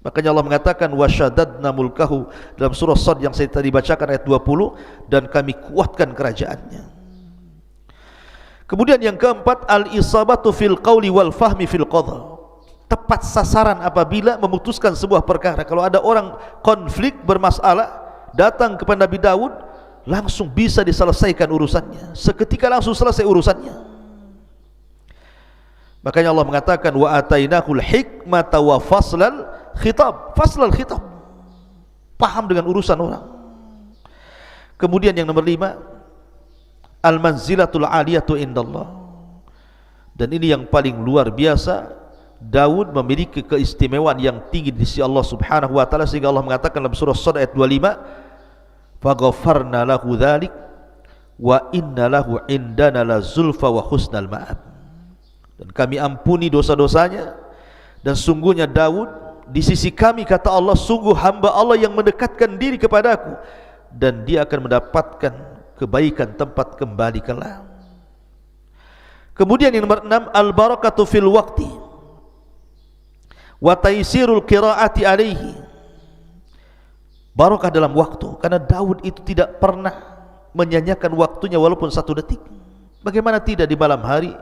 Makanya Allah mengatakan wasyadadna mulkahu dalam surah Sad yang saya tadi bacakan ayat 20, dan kami kuatkan kerajaannya. Kemudian yang keempat, al-isabatu fil qawli wal fahmi fil qadha. Tepat sasaran apabila memutuskan sebuah perkara. Kalau ada orang konflik bermasalah datang kepada Nabi Daud, langsung bisa diselesaikan urusannya, seketika langsung selesai urusannya. Makanya Allah mengatakan wa atainahul hikmata wa faslal khitab. Faslal khitab, paham dengan urusan orang. Kemudian yang nomor 5, al-manzilatul aliyatu indallah. Dan ini yang paling luar biasa, Daud memiliki keistimewaan yang tinggi di sisi Allah Subhanahu wa taala, sehingga Allah mengatakan dalam surah Sad ayat 25, faghafarna lahu dzalik wa inna lahu indana la zulfa wa husnal ma'ab. Dan kami ampuni dosa-dosanya, dan sungguhnya Daud di sisi kami, kata Allah, sungguh hamba Allah yang mendekatkan diri kepadaku, dan dia akan mendapatkan kebaikan tempat kembali kelak. Kemudian yang nomor 6, al-barakatu fil waqti wa taysirul qiraati alaihi. Barakah dalam waktu, karena Daud itu tidak pernah menyanyiakan waktunya walaupun 1 detik. Bagaimana tidak di malam hari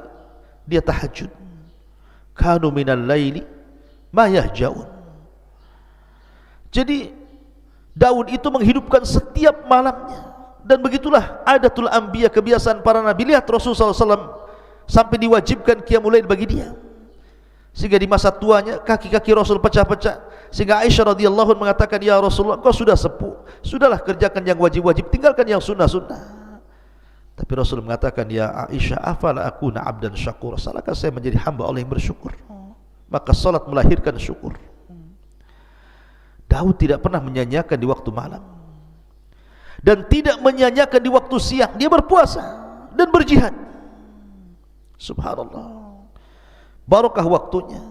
dia tahajud. Kanu minal laili ma yahjaun. Jadi Daud itu menghidupkan setiap malamnya. Dan begitulah adatul anbiya, kebiasaan para nabi. Lihat Rasulullah SAW sampai diwajibkan qiyamul lail bagi dia, sehingga di masa tuanya kaki-kaki Rasul pecah-pecah, sehingga Aisyah radhiyallahu anha mengatakan, ya Rasulullah, kau sudah sepuh, sudahlah kerjakan yang wajib-wajib, tinggalkan yang sunnah-sunnah. Tapi Rasul mengatakan, ya Aisyah, afala akuna abdan syakur, salahkah saya menjadi hamba Allah yang bersyukur? Maka salat melahirkan syukur. Daud tidak pernah menyanyiakan di waktu malam, dan tidak menyanyiakan di waktu siang. Dia berpuasa dan berjihad. Subhanallah, barakah waktunya,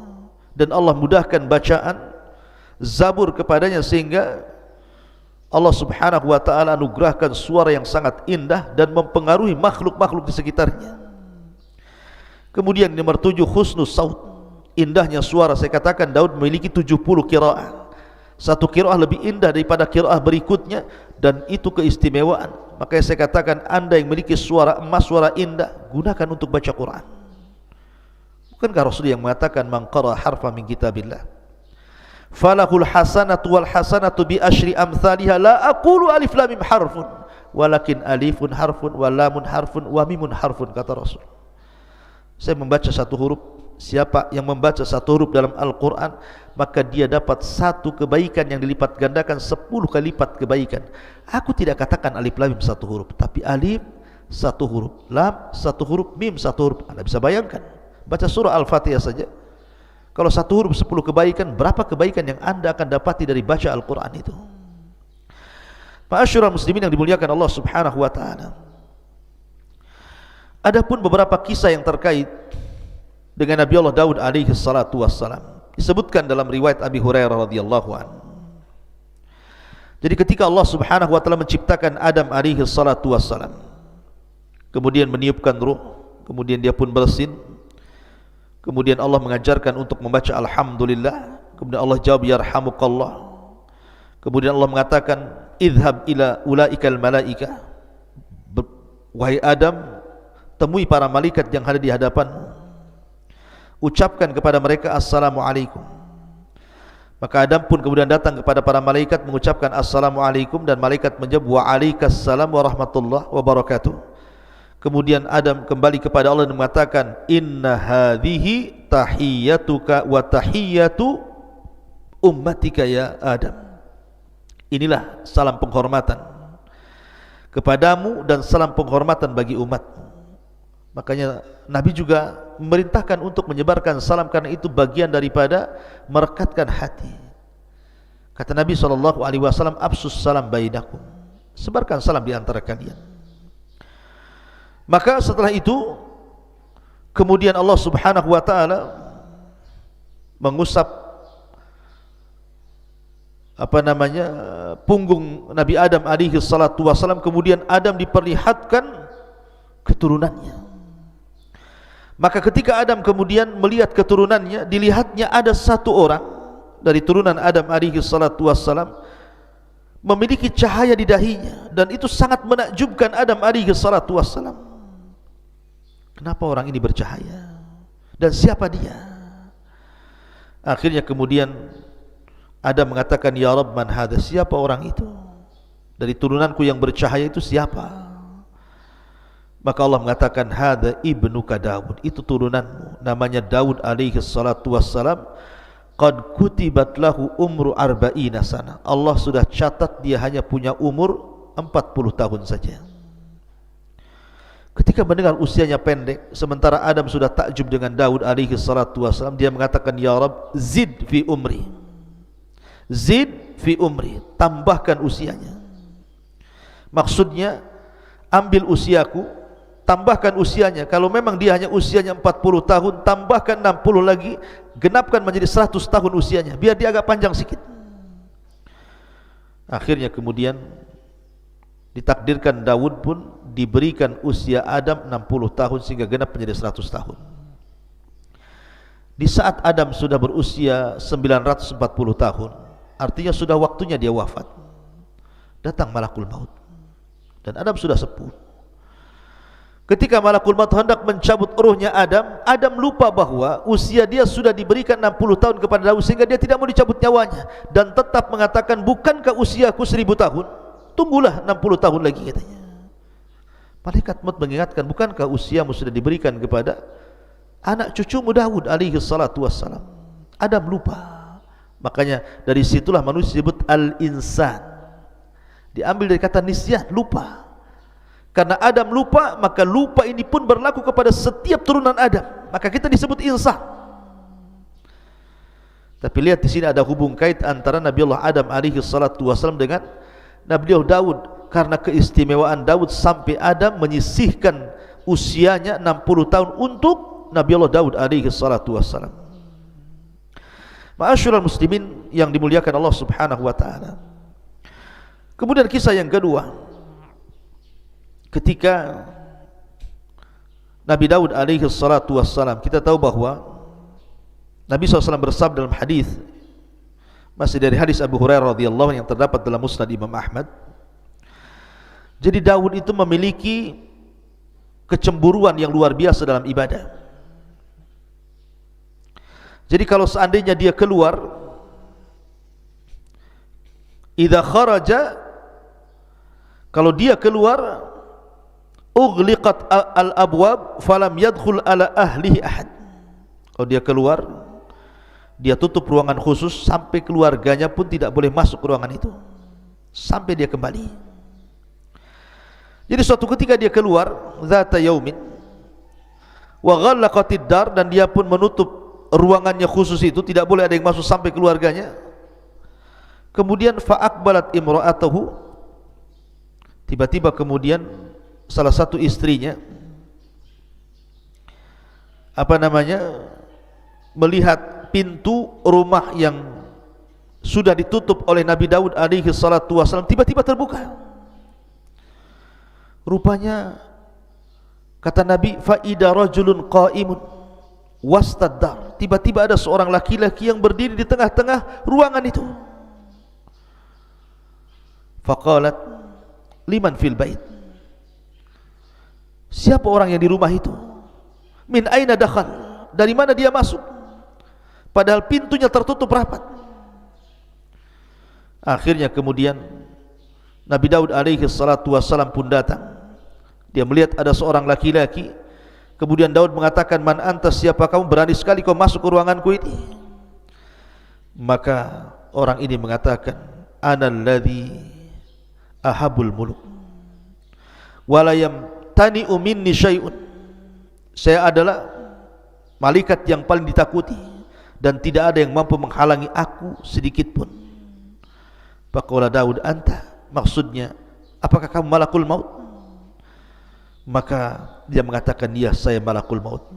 dan Allah mudahkan bacaan Zabur kepadanya, sehingga Allah Subhanahu wa ta'ala anugerahkan suara yang sangat indah dan mempengaruhi makhluk-makhluk di sekitarnya. Kemudian nomor 7, husnus saut, indahnya suara. Saya katakan Daud memiliki 70 qiraah. Satu qiraah lebih indah daripada qiraah berikutnya, dan itu keistimewaan. Makanya saya katakan, anda yang memiliki suara emas, suara indah, gunakan untuk baca Quran. Bukankah Rasul yang mengatakan, man qara harfa min kitabillah falahul hasanatu wal hasanatu bi asyri amthaliha, la aqulu alif lam mim harfun walakin alifun harfun wa lamun harfun wa mimun harfun, kata Rasul. Saya membaca 1 huruf, siapa yang membaca 1 huruf dalam Al-Quran, maka dia dapat 1 kebaikan yang dilipat gandakan 10 kali lipat kebaikan. Aku tidak katakan alif lam mim 1 huruf, tapi alif 1 huruf, lam 1 huruf, mim 1 huruf. Anda bisa bayangkan, baca surah Al-Fatihah saja, kalau 1 huruf 10 kebaikan, berapa kebaikan yang anda akan dapati dari baca Al-Quran itu. Ma'asyiral muslimin yang dimuliakan Allah Subhanahu wa ta'ala, Adapun beberapa kisah yang terkait dengan Nabi Allah Daud alaihi salatu wassalam disebutkan dalam riwayat Abi Hurairah radhiyallahu anhu. Jadi ketika Allah Subhanahu wa taala menciptakan Adam alaihi salatu wassalam, kemudian meniupkan ruh, kemudian dia pun bersin, kemudian Allah mengajarkan untuk membaca alhamdulillah, kemudian Allah jawab yarhamukallah, kemudian Allah mengatakan idhab ila ulaikal malaika, wahai Adam, temui para malaikat yang ada di hadapanmu, ucapkan kepada mereka assalamualaikum. Maka Adam pun kemudian datang kepada para malaikat mengucapkan assalamualaikum, dan malaikat menjawab waalaikumsalam warahmatullahi wabarakatuh. Kemudian Adam kembali kepada Allah dan mengatakan inna hadhihi tahiyyatuka wa tahiyyatu ummatika ya Adam. Inilah salam penghormatan kepadamu dan salam penghormatan bagi umatmu. Makanya Nabi juga memerintahkan untuk menyebarkan salam, karena itu bagian daripada merekatkan hati. Kata Nabi SAW, absus salam bainakum, sebarkan salam di antara kalian. Maka setelah itu kemudian Allah Subhanahu wa taala mengusap punggung Nabi Adam alaihi salatu wasallam, kemudian Adam diperlihatkan keturunannya. Maka ketika Adam kemudian melihat keturunannya, dilihatnya ada satu orang dari turunan Adam alaihi salatu wassalam memiliki cahaya di dahinya, dan itu sangat menakjubkan Adam alaihi salatu wassalam. Kenapa orang ini bercahaya? Dan siapa dia? Akhirnya kemudian Adam mengatakan, ya Rabb, man hadha, siapa orang itu? Dari turunanku yang bercahaya itu siapa? Maka Allah mengatakan, hadha ibnuka Daud, itu turunanmu, namanya Daud alaihi salatu wassalam. Qad kutibat lahu umru arba'ina sana, Allah sudah catat dia hanya punya umur 40 tahun saja. Ketika mendengar usianya pendek, sementara Adam sudah takjub dengan Daud alaihi salatu wassalam, dia mengatakan, ya Rabb, zid fi umri, zid fi umri, tambahkan usianya. Maksudnya, ambil usiaku, tambahkan usianya. Kalau memang dia hanya usianya 40 tahun, tambahkan 60 lagi, genapkan menjadi 100 tahun usianya, biar dia agak panjang sedikit. Akhirnya kemudian ditakdirkan Daud pun diberikan usia Adam 60 tahun sehingga genap menjadi 100 tahun. Di saat Adam sudah berusia 940 tahun, artinya sudah waktunya dia wafat, datang malakul maut, dan Adam sudah sepuh. Ketika malakul maut hendak mencabut ruhnya Adam, Adam lupa bahwa usia dia sudah diberikan 60 tahun kepada Daud, sehingga dia tidak mau dicabut nyawanya, dan tetap mengatakan, bukankah usiaku 1000 tahun? Tunggulah 60 tahun lagi, katanya. Malaikat maut mengingatkan, bukankah usiamu sudah diberikan kepada anak cucumu Daud alaihi salatu wassalam? Adam lupa. Makanya dari situlah manusia disebut al-insan, diambil dari kata nisyan, lupa. Karena Adam lupa, maka lupa ini pun berlaku kepada setiap turunan Adam. Maka kita disebut insan. Tapi lihat di sini ada hubung kait antara Nabi Allah Adam alaihi salatu wasallam dengan Nabi Allah Daud. Karena keistimewaan Daud sampai Adam menyisihkan usianya 60 tahun untuk Nabi Allah Daud alaihi salatu wasallam. Ma'asyiral muslimin yang dimuliakan Allah Subhanahu wa taala. Kemudian kisah yang kedua, ketika Nabi Daud alaihi salatu wassalam, kita tahu bahwa Nabi SAW bersabda dalam hadis, masih dari hadis Abu Hurairah radhiyallahu anhu yang terdapat dalam Musnad Imam Ahmad. Jadi Daud itu memiliki kecemburuan yang luar biasa dalam ibadah. Jadi kalau seandainya dia keluar, idza kharaja, kalau dia keluar, ughliqat al-abwab falam yadkhul ala ahlihi ahad. Kalau dia keluar, dia tutup ruangan khusus, sampai keluarganya pun tidak boleh masuk ke ruangan itu sampai dia kembali. Jadi suatu ketika dia keluar, zata yaumin wa ghallaqatid dar, dan dia pun menutup ruangannya khusus itu, tidak boleh ada yang masuk sampai keluarganya. Kemudian fa aqbalat imra'atuhu, tiba-tiba kemudian salah satu istrinya melihat pintu rumah yang sudah ditutup oleh Nabi Daud alaihi salatu wasallam tiba-tiba terbuka. Rupanya kata Nabi, faida rajulun qa'imun wastaddar, tiba-tiba ada seorang laki-laki yang berdiri di tengah-tengah ruangan itu. Faqalat liman fil bait, siapa orang yang di rumah itu? Min aina dakhal, dari mana dia masuk? Padahal pintunya tertutup rapat. Akhirnya kemudian Nabi Daud alaihi salatu wassalam pun datang. Dia melihat ada seorang laki-laki. Kemudian Daud mengatakan, man anta, siapa kamu, berani sekali kau masuk ke ruanganku ini? Maka orang ini mengatakan, ana alladhi ahabul muluk wala yamtani'u minni syai'un, saya adalah malaikat yang paling ditakuti dan tidak ada yang mampu menghalangi aku sedikit pun. Faqala Daud, anta, maksudnya apakah kamu malakul maut? Maka dia mengatakan, ya, saya malakul maut.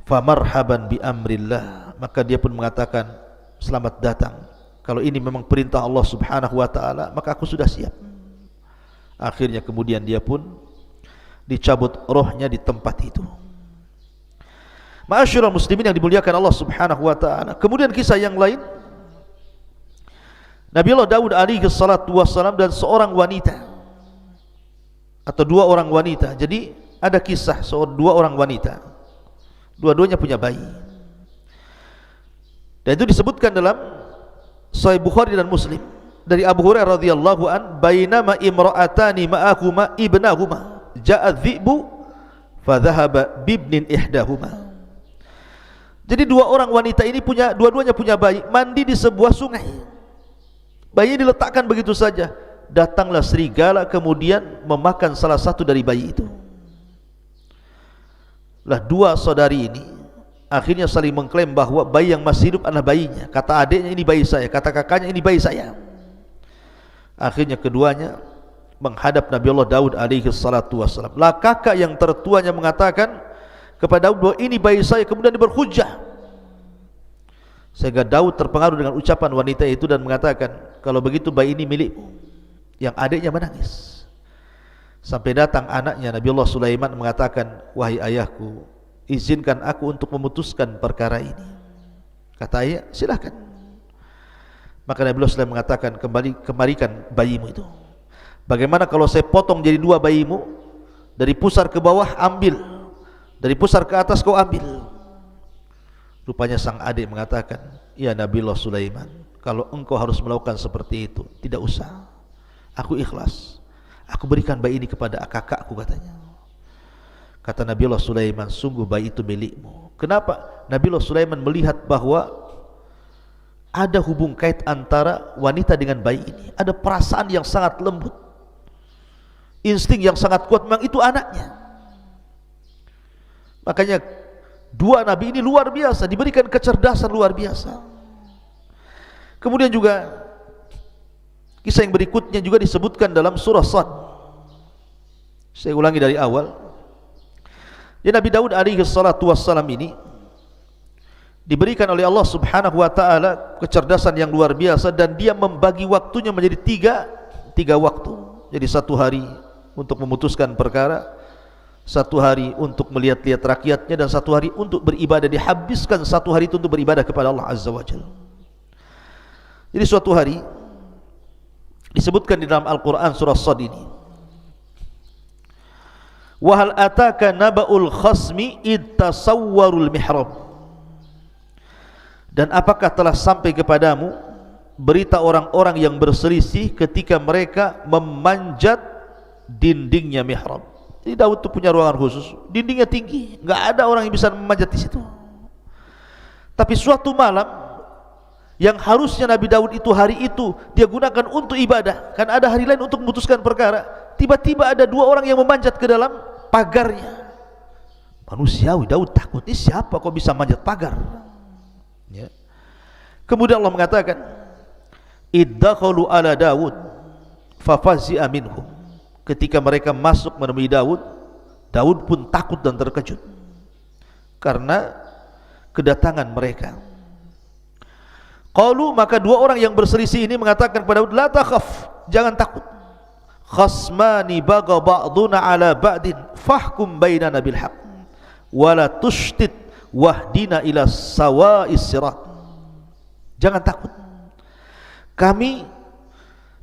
Famarhaban bi amrillah, maka dia pun mengatakan, selamat datang, kalau ini memang perintah Allah subhanahu wa ta'ala, maka aku sudah siap. Akhirnya kemudian dia pun dicabut rohnya di tempat itu. Ma'asyiral muslimin yang dimuliakan Allah subhanahu wa ta'ala. Kemudian kisah yang lain, Nabi Allah Daud alaihi salatu wassalam dan seorang wanita atau dua orang wanita. Jadi ada kisah dua orang wanita, dua-duanya punya bayi, dan itu disebutkan dalam Sahih Bukhari dan Muslim dari Abu Hurairah radhiyallahu an, bainama imra'atani ma'ahuma ibnahuma ja'a dhi'bu fa dhahaba bibnin ihdahuma. Jadi dua orang wanita ini dua-duanya punya bayi, mandi di sebuah sungai. Bayi diletakkan begitu saja, datanglah serigala kemudian memakan salah satu dari bayi itu. Lah dua saudari ini akhirnya saling mengklaim bahwa bayi yang masih hidup adalah bayinya. Kata adiknya, ini bayi saya. Kata kakaknya, ini bayi saya. Akhirnya keduanya menghadap Nabi Allah Daud alaihi salatu wassalam. Lah kakak yang tertuanya mengatakan kepada Daud bahwa ini bayi saya, kemudian berhujjah. Sehingga Daud terpengaruh dengan ucapan wanita itu dan mengatakan, kalau begitu bayi ini milikmu. Yang adiknya menangis. Sampai datang anaknya Nabi Allah Sulaiman mengatakan, wahai ayahku, izinkan aku untuk memutuskan perkara ini. Kata ayah, silakan. Maka Nabi Allah Sulaiman mengatakan, kembalikan bayimu itu. Bagaimana kalau saya potong jadi dua bayimu, dari pusar ke bawah ambil, dari pusar ke atas kau ambil. Rupanya sang adik mengatakan, ya Nabi Allah Sulaiman, kalau engkau harus melakukan seperti itu, tidak usah, aku ikhlas, aku berikan bayi ini kepada kakakku, katanya. Kata Nabi Allah Sulaiman, sungguh bayi itu milikmu. Kenapa? Nabi Allah Sulaiman melihat bahwa ada hubung kait antara wanita dengan bayi ini, ada perasaan yang sangat lembut, insting yang sangat kuat, memang itu anaknya. Makanya dua nabi ini luar biasa, diberikan kecerdasan luar biasa. Kemudian juga kisah yang berikutnya juga disebutkan dalam surah Sad. Saya ulangi dari awal. Ya, Nabi Daud alaihi salatu wassalam ini diberikan oleh Allah subhanahu wa ta'ala kecerdasan yang luar biasa, dan dia membagi waktunya menjadi tiga waktu. Jadi satu hari untuk memutuskan perkara, satu hari untuk melihat-lihat rakyatnya, dan satu hari untuk beribadah. Dihabiskan satu hari itu untuk beribadah kepada Allah Azza wa Jalla. Jadi suatu hari disebutkan di dalam Al-Quran surah Sad ini, wa hal ataka naba'ul khasmi id tasawwarul mihrab, dan apakah telah sampai kepadamu berita orang-orang yang berselisih ketika mereka memanjat dindingnya mihrab. Jadi Daud itu punya ruangan khusus, dindingnya tinggi, enggak ada orang yang bisa memanjat di situ. Tapi suatu malam yang harusnya Nabi Daud itu hari itu dia gunakan untuk ibadah, kan ada hari lain untuk memutuskan perkara, tiba-tiba ada dua orang yang memanjat ke dalam pagarnya. Manusiawi, Daud takut, ini siapa kok bisa manjat pagar? Ya. Kemudian Allah mengatakan, iddakhalu ala Daud fafazi'a minhum. Ketika mereka masuk menemui Daud, Daud pun takut dan terkejut. karena kedatangan mereka. Qalu, maka dua orang yang berselisih ini mengatakan kepada Daud, la takhaf, jangan takut. Khasmani baga ba'duna ala ba'din fahkum bainana bil haqq wala tushtit wahdina ila sawa'is sirat. Jangan takut, kami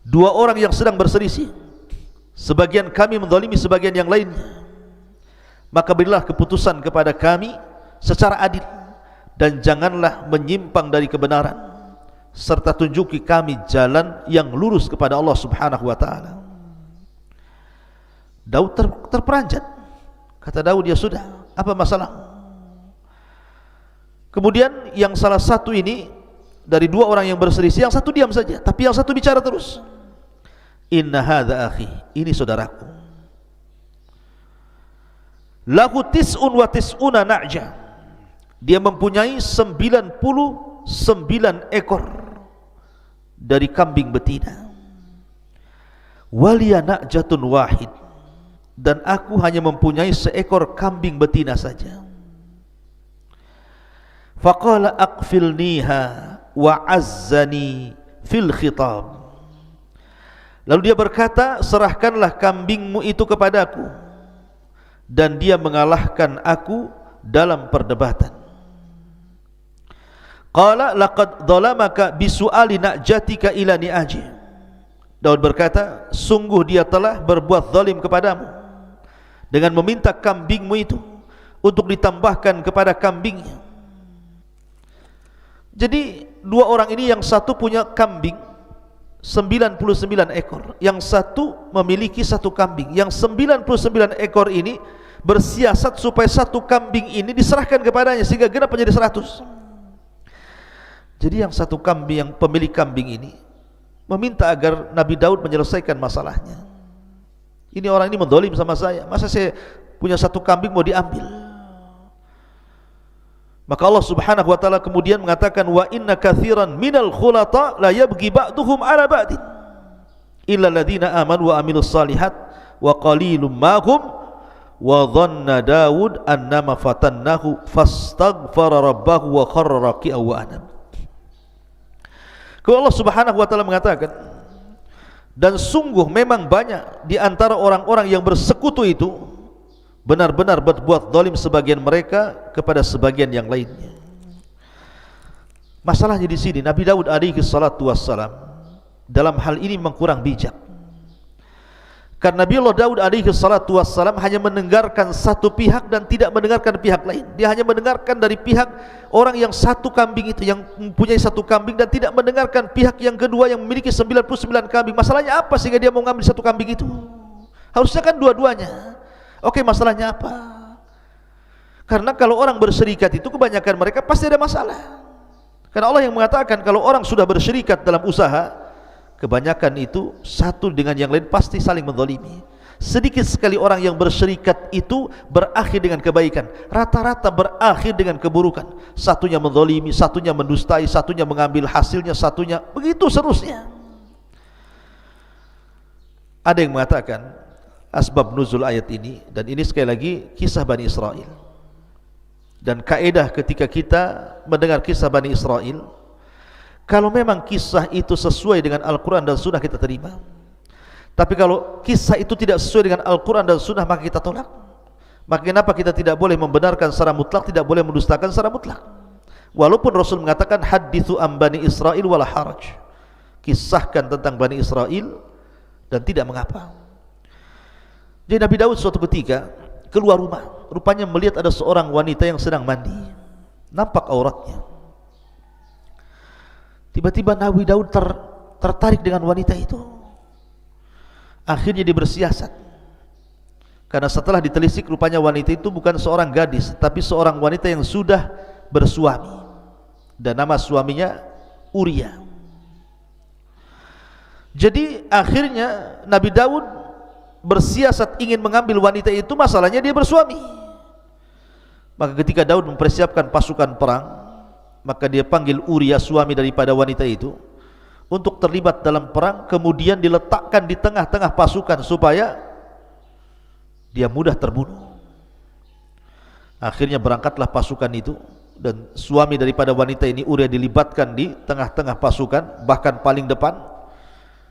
dua orang yang sedang berselisih, sebagian kami menzalimi sebagian yang lainnya, maka berilah keputusan kepada kami secara adil, dan janganlah menyimpang dari kebenaran, serta tunjuki kami jalan yang lurus kepada Allah Subhanahu wa ta'ala. Daud terperanjat. Kata Daud, ya sudah, apa masalah? Kemudian yang salah satu ini dari dua orang yang berselisih, yang satu diam saja, tapi yang satu bicara terus. Inna hadza akhi, ini saudaraku. Lahu tis'un wa tis'una na'ja, dia mempunyai 99 ekor dari kambing betina. Waliya na'jatun wahid, dan aku hanya mempunyai seekor kambing betina saja. Faqala aqfilniha wa azzani fil khitab, lalu dia berkata, serahkanlah kambingmu itu kepadaku, dan dia mengalahkan aku dalam perdebatan. Qala laqad dhalamaka bisu'ali na'jatika ila ni'aji, Daud berkata, sungguh dia telah berbuat zalim kepadamu dengan meminta kambingmu itu untuk ditambahkan kepada kambingnya. Jadi dua orang ini, yang satu punya kambing 99 ekor, yang satu memiliki satu kambing. Yang 99 ekor ini bersiasat supaya satu kambing ini diserahkan kepadanya sehingga genap menjadi 100. Jadi yang satu kambing, yang pemilik kambing ini meminta agar Nabi Daud menyelesaikan masalahnya. Ini orang ini mendolim sama saya, masa saya punya satu kambing mau diambil? Maka Allah Subhanahu wa ta'ala kemudian mengatakan, wa inna kathiran minal khulata la yabghi ba'duhum ala ba'din illa alladhina amanu wa amilus salihat wa qalilum mahum wa dhanna Daud annama fatannahu fastaghfara rabbahu wa kharra raki'an wa anab. Kalau Allah Subhanahu wa ta'ala mengatakan, dan sungguh memang banyak di antara orang-orang yang bersekutu itu benar-benar berbuat zalim sebagian mereka kepada sebagian yang lainnya. Masalahnya di sini, Nabi Daud alaihi salatu wassalam dalam hal ini memang kurang bijak. Karena Nabi Allah Daud alaihi salatu wassalam hanya mendengarkan satu pihak dan tidak mendengarkan pihak lain. Dia hanya mendengarkan dari pihak orang yang satu kambing itu, yang mempunyai satu kambing, dan tidak mendengarkan pihak yang kedua yang memiliki 99 kambing. Masalahnya apa sehingga dia mau mengambil satu kambing itu? Harusnya kan dua-duanya. Oke, masalahnya apa? Karena kalau orang berserikat itu kebanyakan mereka pasti ada masalah. Karena Allah yang mengatakan kalau orang sudah berserikat dalam usaha, kebanyakan itu satu dengan yang lain pasti saling menzalimi. Sedikit sekali orang yang berserikat itu berakhir dengan kebaikan, rata-rata berakhir dengan keburukan. Satunya menzalimi, satunya mendustai, satunya mengambil hasilnya, satunya begitu seterusnya. Ada yang mengatakan asbab nuzul ayat ini, dan ini sekali lagi kisah Bani Israel. Dan kaedah ketika kita mendengar kisah Bani Israel, kalau memang kisah itu sesuai dengan Al-Quran dan Sunnah, kita terima. Tapi kalau kisah itu tidak sesuai dengan Al-Quran dan Sunnah, maka kita tolak. Maka kenapa kita tidak boleh membenarkan secara mutlak, tidak boleh mendustakan secara mutlak? Walaupun Rasul mengatakan hadithu am Bani Israel wala haraj, kisahkan tentang Bani Israel dan tidak mengapa. Jadi Nabi Daud suatu ketika keluar rumah, rupanya melihat ada seorang wanita yang sedang mandi, nampak auratnya. Tiba-tiba Nabi Daud tertarik dengan wanita itu. Akhirnya dia bersiasat, karena setelah ditelisik rupanya wanita itu bukan seorang gadis, tapi seorang wanita yang sudah bersuami, dan nama suaminya Uria. Jadi akhirnya Nabi Daud bersiasat ingin mengambil wanita itu, masalahnya dia bersuami. Maka ketika Daud mempersiapkan pasukan perang, maka dia panggil Uria, suami daripada wanita itu, untuk terlibat dalam perang, kemudian diletakkan di tengah-tengah pasukan supaya dia mudah terbunuh. Akhirnya berangkatlah pasukan itu, dan suami daripada wanita ini Uria dilibatkan di tengah-tengah pasukan, bahkan paling depan.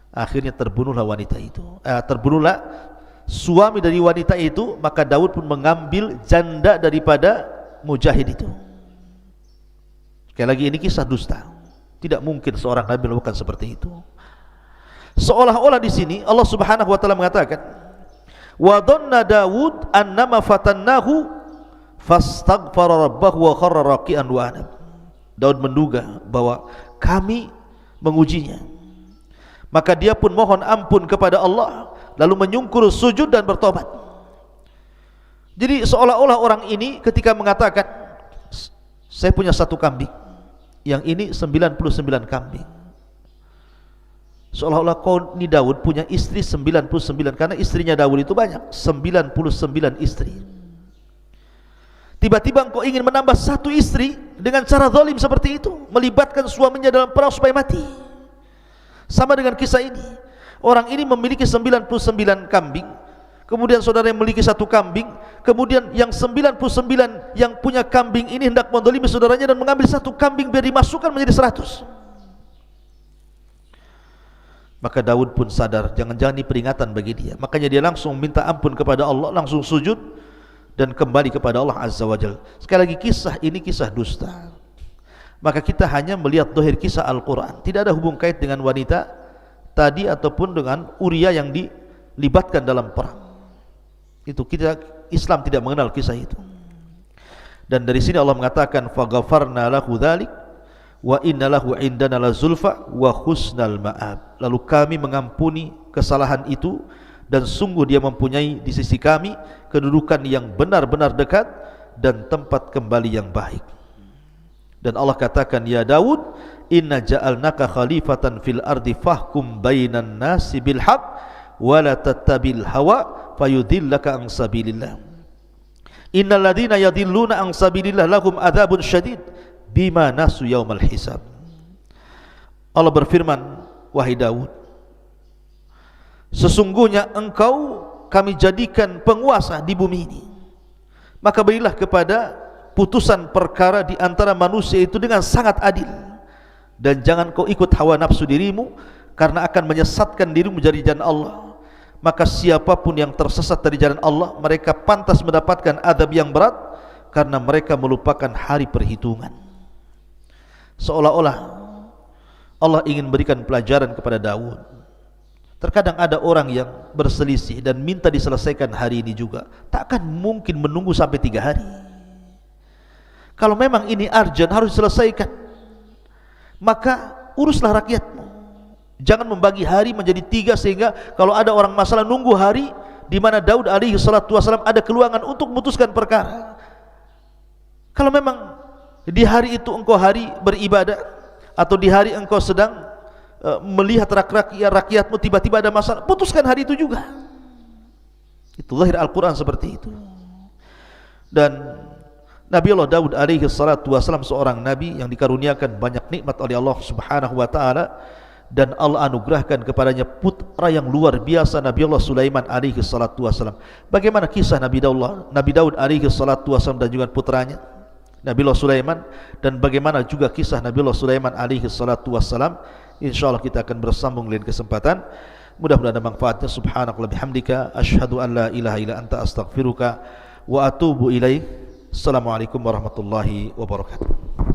Akhirnya terbunuhlah wanita itu, terbunuhlah suami dari wanita itu. Maka Daud pun mengambil janda daripada mujahid itu. Sekali lagi, ini kisah dusta. Tidak mungkin seorang nabi melakukan seperti itu. Seolah-olah di sini Allah Subhanahu wa taala mengatakan, wa dhanna Daud annama fatannahu fastaghfara rabbahu wa kharra raqian wa anab. Daud menduga bahwa kami mengujinya, maka dia pun mohon ampun kepada Allah, lalu menyungkur sujud dan bertobat. Jadi seolah-olah orang ini ketika mengatakan, saya punya satu kambing, yang ini 99 kambing. Seolah-olah kau ini Daud punya istri 99, karena istrinya Daud itu banyak, 99 istri. Tiba-tiba engkau ingin menambah satu istri dengan cara zalim seperti itu, melibatkan suaminya dalam perang supaya mati. Sama dengan kisah ini, orang ini memiliki 99 kambing, kemudian saudara yang memiliki satu kambing, kemudian yang 99 yang punya kambing ini hendak menzalimi saudaranya dan mengambil satu kambing biar dimasukkan menjadi 100. Maka Daud pun sadar, jangan-jangan ini peringatan bagi dia. Makanya dia langsung minta ampun kepada Allah, langsung sujud dan kembali kepada Allah Azza wa Jalla. Sekali lagi, kisah ini kisah dusta. Maka kita hanya melihat zahir kisah Al-Quran, tidak ada hubung kait dengan wanita tadi ataupun dengan Uria yang dilibatkan dalam perang. Itu kita, Islam tidak mengenal kisah itu. Dan dari sini Allah mengatakan, faghfarna lahu dzalik wa inna lahu indana la zulfa wa husnal ma'ab. Lalu kami mengampuni kesalahan itu, dan sungguh dia mempunyai di sisi kami kedudukan yang benar-benar dekat dan tempat kembali yang baik. Dan Allah katakan, ya Daud, inna ja'alnaka khalifatan fil ardi fahkum bainan nasi bil haq wa la tattabil hawa fayudillaka an sabilillah. Innal ladhina yadilluna an sabilillah lahum adzabun syadid bima nasu yaumal hisab. Allah berfirman, wahai Daud, sesungguhnya engkau kami jadikan penguasa di bumi ini, maka berilah kepada putusan perkara di antara manusia itu dengan sangat adil, dan jangan kau ikut hawa nafsu dirimu, karena akan menyesatkan dirimu dari jalan Allah. Maka siapapun yang tersesat dari jalan Allah, mereka pantas mendapatkan adab yang berat, karena mereka melupakan hari perhitungan. Seolah-olah Allah ingin berikan pelajaran kepada Daud. Terkadang ada orang yang berselisih dan minta diselesaikan hari ini juga, takkan mungkin menunggu sampai 3 hari. Kalau memang ini urgent, harus diselesaikan, maka uruslah rakyatmu. Jangan membagi hari menjadi 3 sehingga kalau ada orang masalah nunggu hari di mana Daud alaihi salatu wasallam ada keluangan untuk memutuskan perkara. Kalau memang di hari itu engkau hari beribadah, atau di hari engkau sedang melihat rakyatmu tiba-tiba ada masalah, putuskan hari itu juga. Itu zahir Al-Quran seperti itu. Dan Nabi Allah Daud alaihi salatu wasallam seorang nabi yang dikaruniakan banyak nikmat oleh Allah Subhanahu wa taala, dan Allah anugerahkan kepadanya putra yang luar biasa, Nabi Allah Sulaiman alaihi salatu wasallam. Bagaimana kisah Nabi Daud alaihi salatu wasallam dan juga putranya Nabi Allah Sulaiman, dan bagaimana juga kisah Nabi Allah Sulaiman alaihi salatu wassalam, insyaallah kita akan bersambung lain kesempatan. Mudah-mudahan ada manfaatnya. Subhanakallahumma bihamdika asyhadu an la ilaha illa anta astaghfiruka wa atubu ilaik. Assalamualaikum warahmatullahi wabarakatuh.